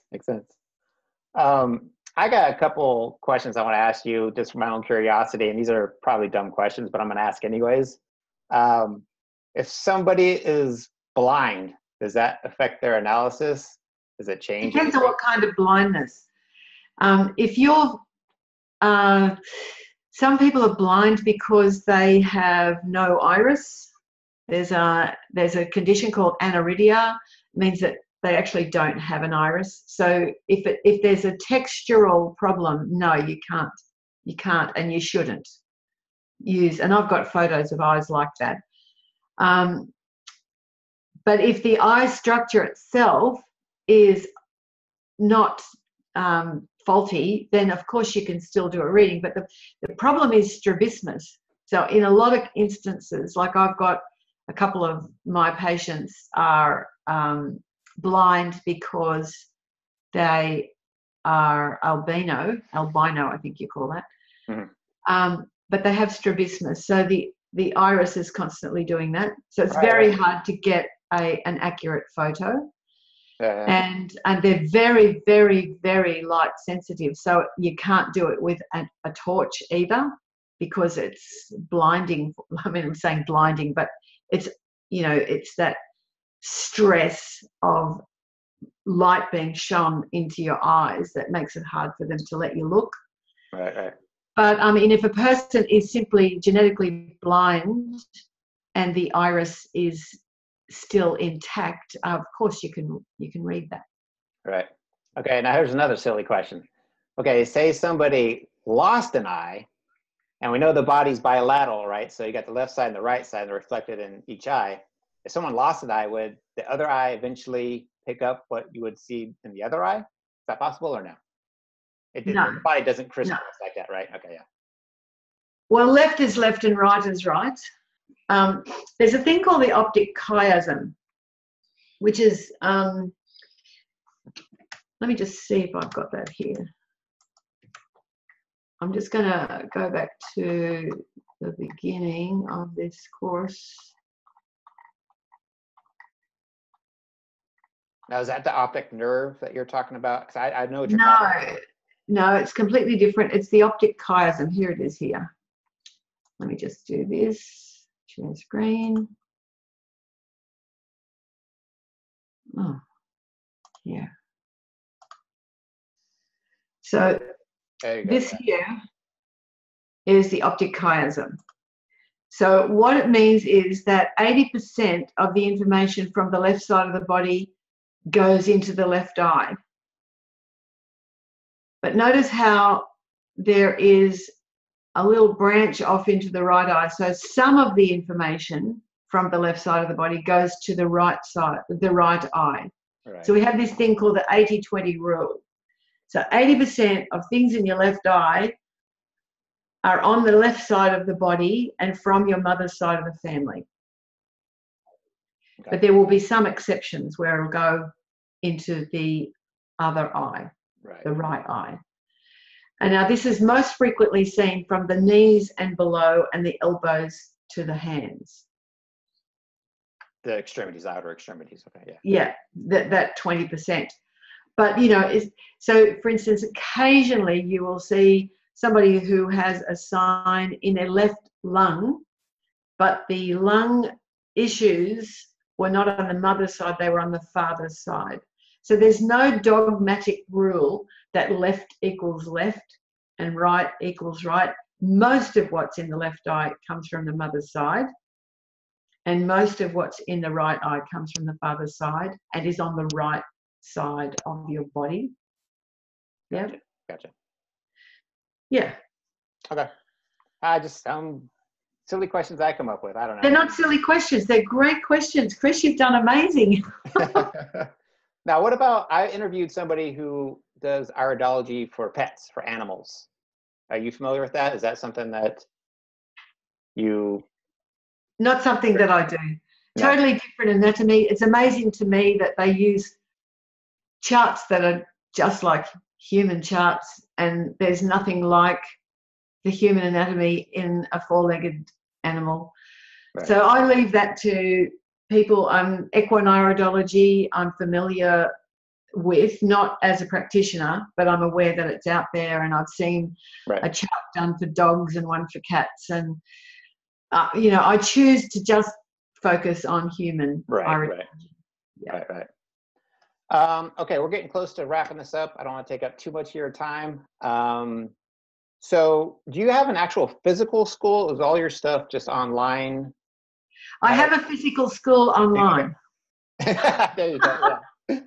I got a couple questions I want to ask you just from my own curiosity, and these are probably dumb questions, but I'm going to ask anyways. If somebody is blind, does that affect their analysis? Does it change? Depends on what kind of blindness. If you're, some people are blind because they have no iris. There's a condition called aniridia. It means that they actually don't have an iris. So if there's a textural problem, no, you can't, and you shouldn't use. And I've got photos of eyes like that. But if the eye structure itself is not faulty, then of course you can still do a reading. But the problem is strabismus. So in a lot of instances, like I've got a couple of my patients are blind because they are albino, I think you call that. Mm-hmm. But they have strabismus. So the iris is constantly doing that. So it's very hard to get an accurate photo. And they're very, very, very light sensitive. So you can't do it with a torch either because it's blinding. I mean, I'm saying blinding, but it's, you know, it's that stress of light being shone into your eyes that makes it hard for them to let you look. Right. But I mean, if a person is simply genetically blind and the iris is still intact, of course you can read that. Right. Okay, now here's another silly question. Okay, say somebody lost an eye And we know the body's bilateral, right? So you got the left side and the right side, and they're reflected in each eye. If someone lost an eye, would the other eye eventually pick up what you would see in the other eye? Is that possible or no? No, The body doesn't no. crisscross like that, right? Okay, yeah. Well, left is left and right is right. There's a thing called the optic chiasm, which is, let me just see if I've got that here. I'm just going to go back to the beginning of this course. Now, is that the optic nerve that you're talking about? Because I know what you're talking about. No, it's completely different. It's the optic chiasm. Here it is here. Let me just do this. Share screen. Oh, yeah. So this here is the optic chiasm. So what it means is that 80% of the information from the left side of the body goes into the left eye. But notice how there is a little branch off into the right eye. So some of the information from the left side of the body goes to the right side, the right eye. Right. So we have this thing called the 80-20 rule. So 80% of things in your left eye are on the left side of the body and from your mother's side of the family. Okay. But there will be some exceptions where it'll go into the other eye, right. The right eye. And now this is most frequently seen from the knees and below and the elbows to the hands. The extremities, outer extremities, okay, yeah. Yeah, that 20%. But, you know, so for instance, occasionally you will see somebody who has a sign in their left lung, but the lung issues were not on the mother's side, they were on the father's side. So there's no dogmatic rule that left equals left and right equals right. Most of what's in the left eye comes from the mother's side, and most of what's in the right eye comes from the father's side and is on the right side of your body. Yeah. Gotcha. Yeah. Okay. Silly questions I come up with. I don't know. They're not silly questions. They're great questions. Chris, you've done amazing. Now, what about, I interviewed somebody who does iridology for pets, for animals. Are you familiar with that? Is that something that you... Not something that I do. No. Totally different anatomy. It's amazing to me that they use charts that are just like human charts, and there's nothing like the human anatomy in a four-legged animal. Right. So I leave that to people. Equine iridology I'm familiar with, not as a practitioner, but I'm aware that it's out there, and I've seen a chart done for dogs and one for cats, and you know, I choose to just focus on human iridology. Yeah. Right. Okay, we're getting close to wrapping this up. I don't want to take up too much of your time. So do you have an actual physical school? Is all your stuff just online? I have a physical school online. There you go, yeah.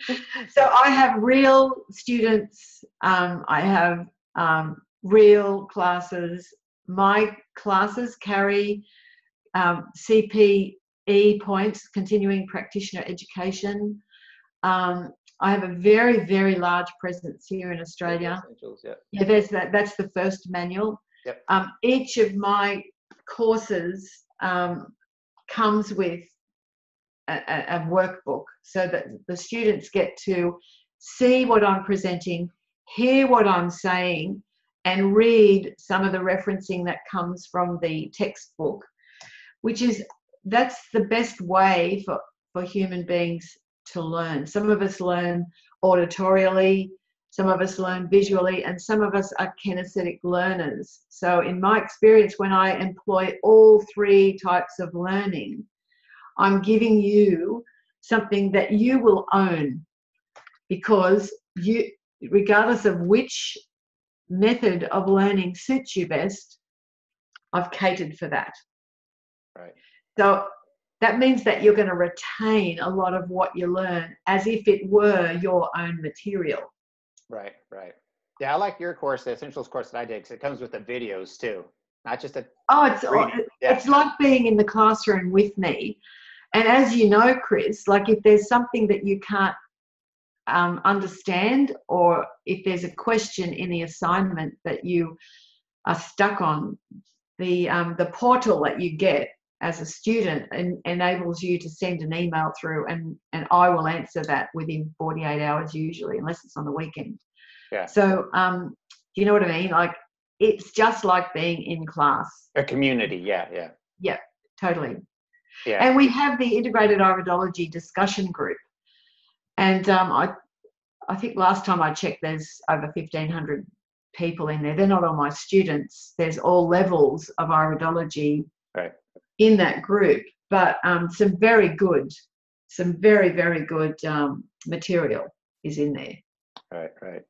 So I have real students. I have real classes. My classes carry CPE points, continuing practitioner education. I have a very, very large presence here in Australia. Yeah, that's the first manual. Yep. Each of my courses comes with a workbook, so that the students get to see what I'm presenting, hear what I'm saying, and read some of the referencing that comes from the textbook, that's the best way for human beings to learn. Some of us learn auditorially, some of us learn visually, and some of us are kinesthetic learners. So in my experience, when I employ all three types of learning, I'm giving you something that you will own, because you, regardless of which method of learning suits you best, I've catered for that. Right. So that means that you're going to retain a lot of what you learn as if it were your own material. Right. Yeah, I like your course, the Essentials course that I did, because it comes with the videos too. not just a it's like being in the classroom with me. And as you know, Chris, like if there's something that you can't understand, or if there's a question in the assignment that you are stuck on, the portal that you get as a student enables you to send an email through, and I will answer that within 48 hours usually, unless it's on the weekend. Yeah. So you know what I mean? Like it's just like being in class. A community, yeah. Yeah, totally. Yeah. And we have the Integrated Iridology discussion group. And I think last time I checked, there's over 1,500 people in there. They're not all my students. There's all levels of iridology in that group, but some very, very good material is in there. Right.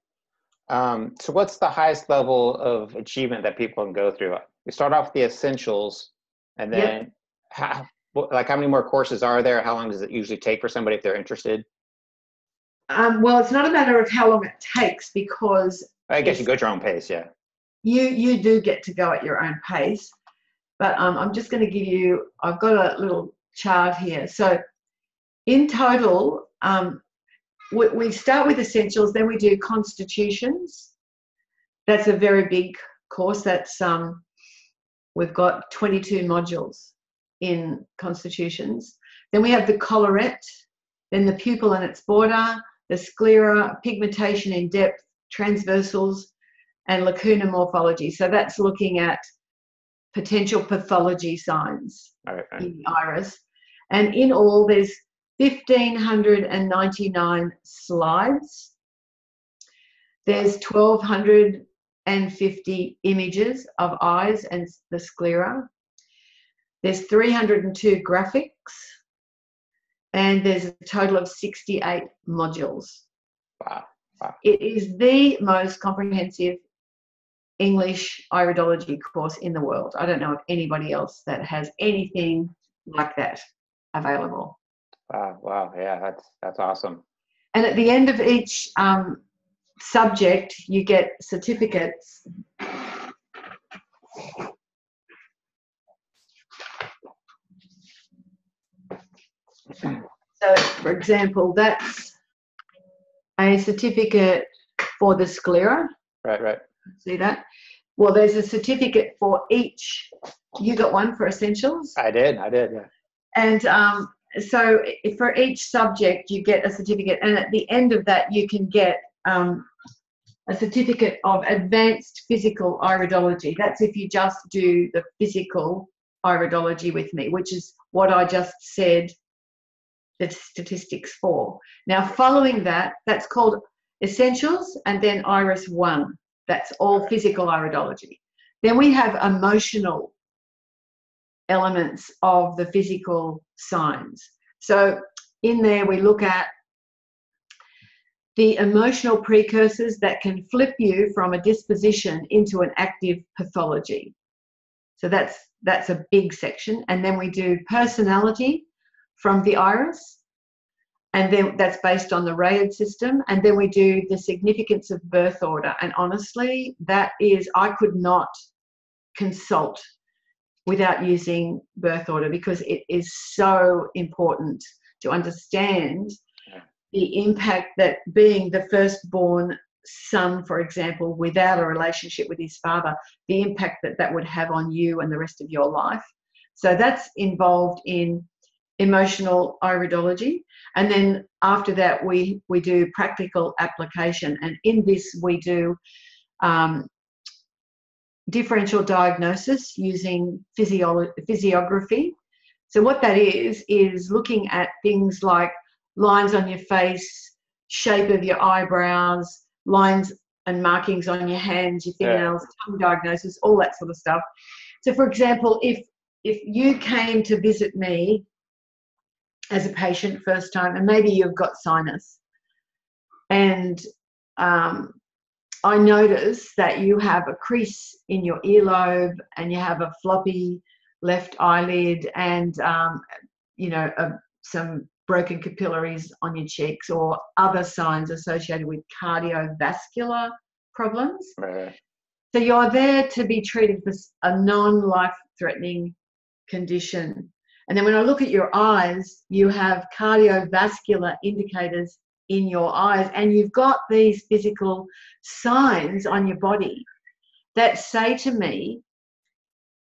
So what's the highest level of achievement that people can go through? We start off with the essentials, and then how many more courses are there? How long does it usually take for somebody if they're interested? Well, it's not a matter of how long it takes, because I guess you go at your own pace, yeah. You do get to go at your own pace, but I'm just going to give you, I've got a little chart here. So in total, we start with essentials, then we do constitutions. That's a very big course. That's we've got 22 modules in constitutions. Then we have the collarette, then the pupil and its border, the sclera, pigmentation in depth, transversals, and lacuna morphology. So that's looking at potential pathology signs in the iris. And in all, there's 1,599 slides. There's 1,250 images of eyes and the sclera. There's 302 graphics. And there's a total of 68 modules. Wow. It is the most comprehensive English iridology course in the world. I don't know of anybody else that has anything like that available. Wow. Yeah, that's awesome. And at the end of each subject, you get certificates. So, for example, that's a certificate for the sclera. Right. See that? Well, there's a certificate for each. You got one for essentials? I did, yeah. And so for each subject, you get a certificate. And at the end of that, you can get a certificate of advanced physical iridology. That's if you just do the physical iridology with me, which is what I just said the statistics for. Now, following that, that's called essentials, and then iris 1. That's all physical iridology. Then we have emotional elements of the physical signs. So in there, we look at the emotional precursors that can flip you from a disposition into an active pathology. So that's a big section. And then we do personality from the iris, and then that's based on the Rayed system. And then we do the significance of birth order. And honestly, that is, I could not consult without using birth order, because it is so important to understand the impact that being the firstborn son, for example, without a relationship with his father, the impact that that would have on you and the rest of your life. So that's involved in emotional iridology. And then after that, we do practical application. And in this, we do differential diagnosis using physiography. So what that is looking at things like lines on your face, shape of your eyebrows, lines and markings on your hands, your fingernails, tongue diagnosis, all that sort of stuff. So, for example, if you came to visit me as a patient first time, and maybe you've got sinus, and I notice that you have a crease in your earlobe, and you have a floppy left eyelid, and some broken capillaries on your cheeks, or other signs associated with cardiovascular problems. Right. So you're there to be treated for a non-life-threatening condition. And then when I look at your eyes, you have cardiovascular indicators in your eyes, and you've got these physical signs on your body that say to me,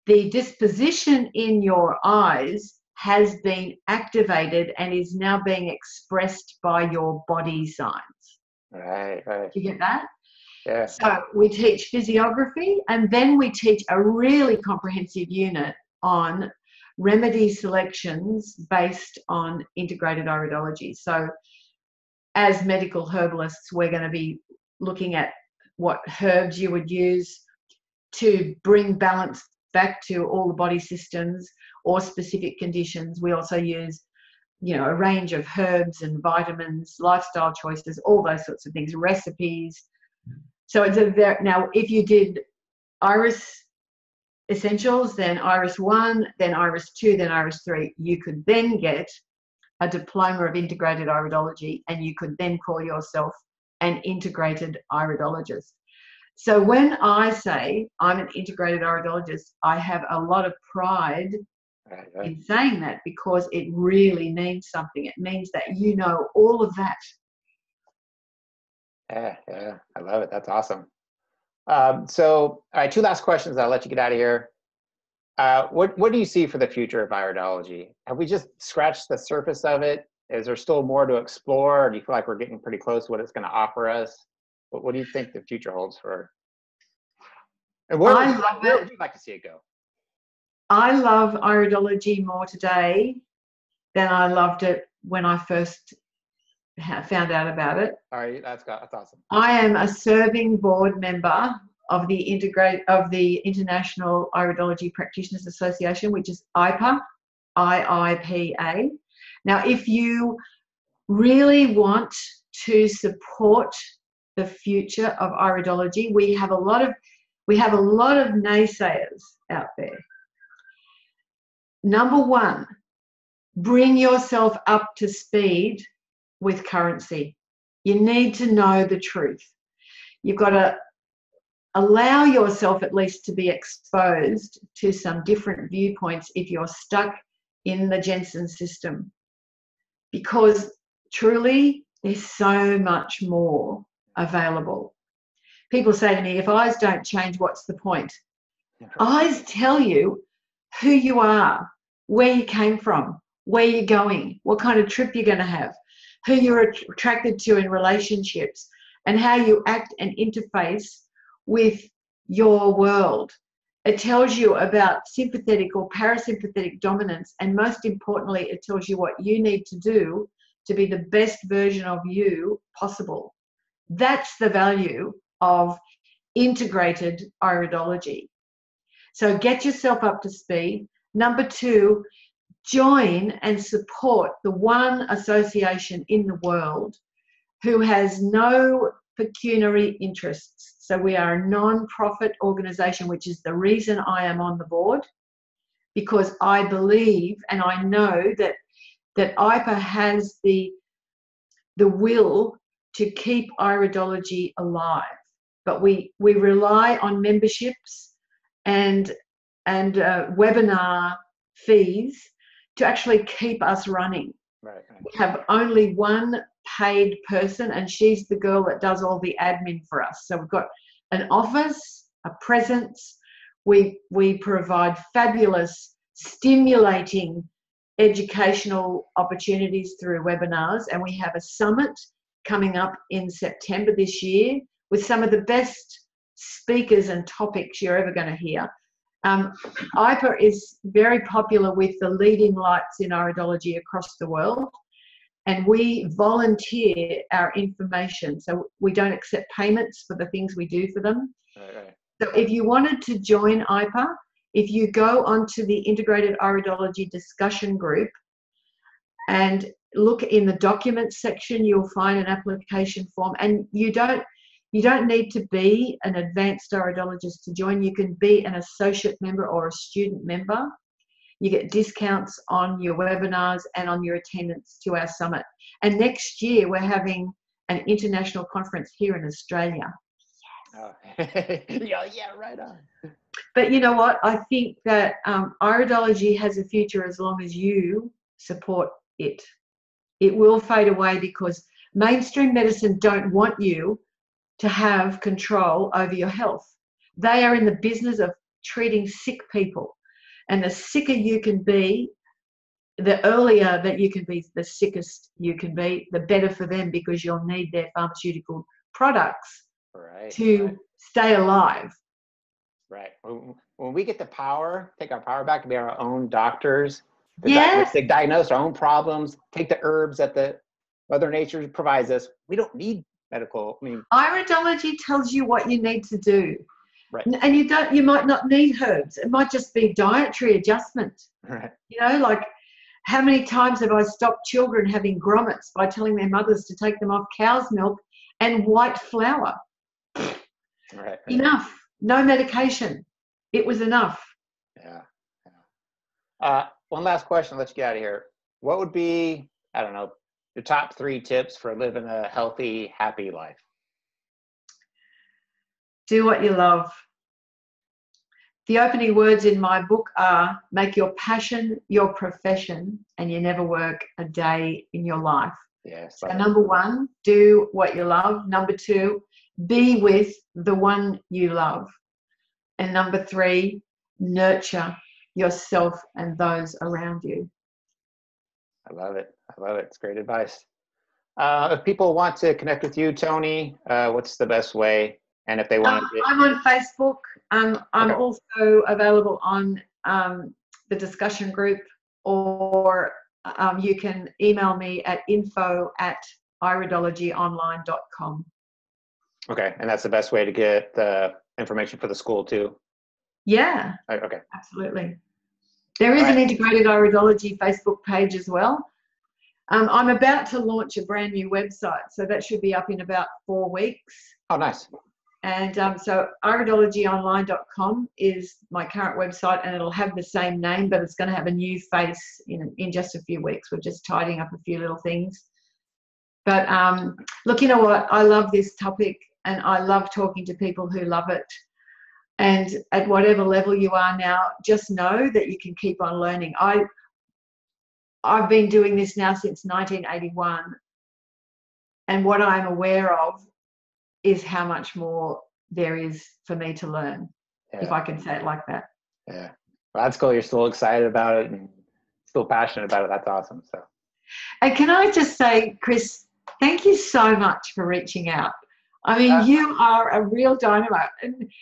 the disposition in your eyes has been activated and is now being expressed by your body signs. Right, right. Do you get that? Yeah. So we teach physiography, and then we teach a really comprehensive unit on remedy selections based on integrated iridology. So as medical herbalists, we're going to be looking at what herbs you would use to bring balance back to all the body systems or specific conditions. We also use, you know, a range of herbs and vitamins, lifestyle choices, all those sorts of things, recipes. So it's now if you did Iris Essentials, then Iris 1, then Iris 2, then Iris 3, you could then get a diploma of integrated iridology, and you could then call yourself an integrated iridologist. So when I say I'm an integrated iridologist, I have a lot of pride in saying that, because it really means something. It means that you know all of that. Yeah, I love it. That's awesome. So, all right, 2 last questions. I'll let you get out of here. What do you see for the future of iridology? Have we just scratched the surface of it? Is there still more to explore? Or do you feel like we're getting pretty close to what it's going to offer us? What do you think the future holds for? And where would you like to see it go? I love iridology more today than I loved it when I first found out about it. All right, that's awesome. I am a serving board member of the International Iridology Practitioners Association, which is IPA, IIPA. Now, if you really want to support the future of iridology, we have a lot of naysayers out there. Number 1, bring yourself up to speed with currency. You need to know the truth. You've got to allow yourself at least to be exposed to some different viewpoints if you're stuck in the Jensen system, because truly there's so much more available. People say to me, if eyes don't change, what's the point? Eyes tell you who you are, where you came from, where you're going, what kind of trip you're going to have, who you're attracted to in relationships, and how you act and interface with your world. It tells you about sympathetic or parasympathetic dominance, and most importantly, it tells you what you need to do to be the best version of you possible. That's the value of integrated iridology. So get yourself up to speed. Number 2, join and support the one association in the world who has no pecuniary interests. So we are a non-profit organization, which is the reason I am on the board, because I believe and I know that IPA has the will to keep iridology alive. But we rely on memberships and webinar fees to actually keep us running. Right. We have only one paid person, and she's the girl that does all the admin for us. So we've got an office, a presence. We provide fabulous, stimulating educational opportunities through webinars, and we have a summit coming up in September this year with some of the best speakers and topics you're ever going to hear. IPA is very popular with the leading lights in iridology across the world, and we volunteer our information. So we don't accept payments for the things we do for them. Right. So if you wanted to join IPA, if you go onto the Integrated Iridology discussion group and look in the documents section, you'll find an application form, and you don't need to be an advanced iridologist to join. You can be an associate member or a student member. You get discounts on your webinars and on your attendance to our summit. And next year, we're having an international conference here in Australia. Oh. Yeah, right on. But you know what? I think that iridology has a future as long as you support it. It will fade away because mainstream medicine don't want you to have control over your health. They are in the business of treating sick people. And the sicker you can be, the earlier that you can be, the sickest you can be, the better for them, because you'll need their pharmaceutical products to stay alive. Right. When we get the power, take our power back to be our own doctors, to diagnose our own problems, take the herbs that the Mother Nature provides us. We don't need medical. Iridology tells you what you need to do. Right. And you might not need herbs. It might just be dietary adjustment. Right. You know, like how many times have I stopped children having grommets by telling their mothers to take them off cow's milk and white flour? Right. Enough. No medication. It was enough. Yeah. One last question. Let's get out of here. What would be, I don't know, your top 3 tips for living a healthy, happy life? Do what you love. The opening words in my book are, make your passion your profession and you never work a day in your life. Yes. So number 1, do what you love. Number 2, be with the one you love. And number 3, nurture yourself and those around you. I love it. It's great advice. If people want to connect with you, Toni, what's the best way? And if they want to I'm on Facebook. I'm also available on the discussion group, or you can email me at info@iridologyonline.com. Okay, and that's the best way to get the information for the school too? Yeah. Okay. Absolutely. There is an Integrated Iridology Facebook page as well. I'm about to launch a brand new website, so that should be up in about 4 weeks. Oh, nice. And so iridologyonline.com is my current website, and it'll have the same name, but it's going to have a new face in just a few weeks. We're just tidying up a few little things. But look, you know what? I love this topic, and I love talking to people who love it. And at whatever level you are now, just know that you can keep on learning. I've been doing this now since 1981, and what I'm aware of is how much more there is for me to learn, if I can say it like that. Yeah. Well, that's cool. You're still excited about it and still passionate about it. That's awesome. So. And can I just say, Chris, thank you so much for reaching out. I mean, you are a real dynamo, and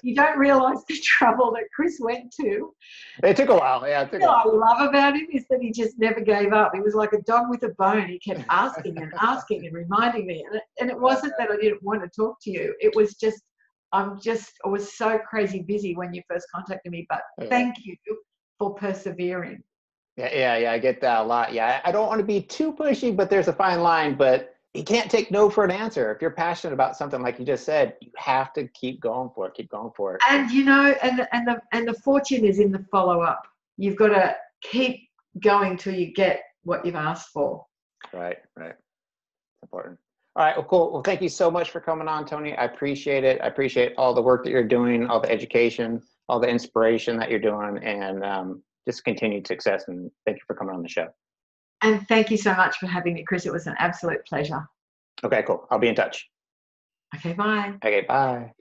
you don't realise the trouble that Chris went to. It took a while. Yeah, it took a while. What I love about him is that he just never gave up. He was like a dog with a bone. He kept asking and asking and reminding me. And it wasn't that I didn't want to talk to you. It was just, I was so crazy busy when you first contacted me. But thank you for persevering. Yeah, I get that a lot. Yeah, I don't want to be too pushy, but there's a fine line. But you can't take no for an answer. If you're passionate about something, like you just said, you have to keep going for it. Keep going for it. And you know, and the fortune is in the follow up. You've got to keep going till you get what you've asked for. Right. It's important. All right. Well, cool. Well, thank you so much for coming on, Toni. I appreciate it. I appreciate all the work that you're doing, all the education, all the inspiration that you're doing, and just continued success. And thank you for coming on the show. And thank you so much for having me, Chris. It was an absolute pleasure. Okay, cool. I'll be in touch. Okay, bye. Okay, bye.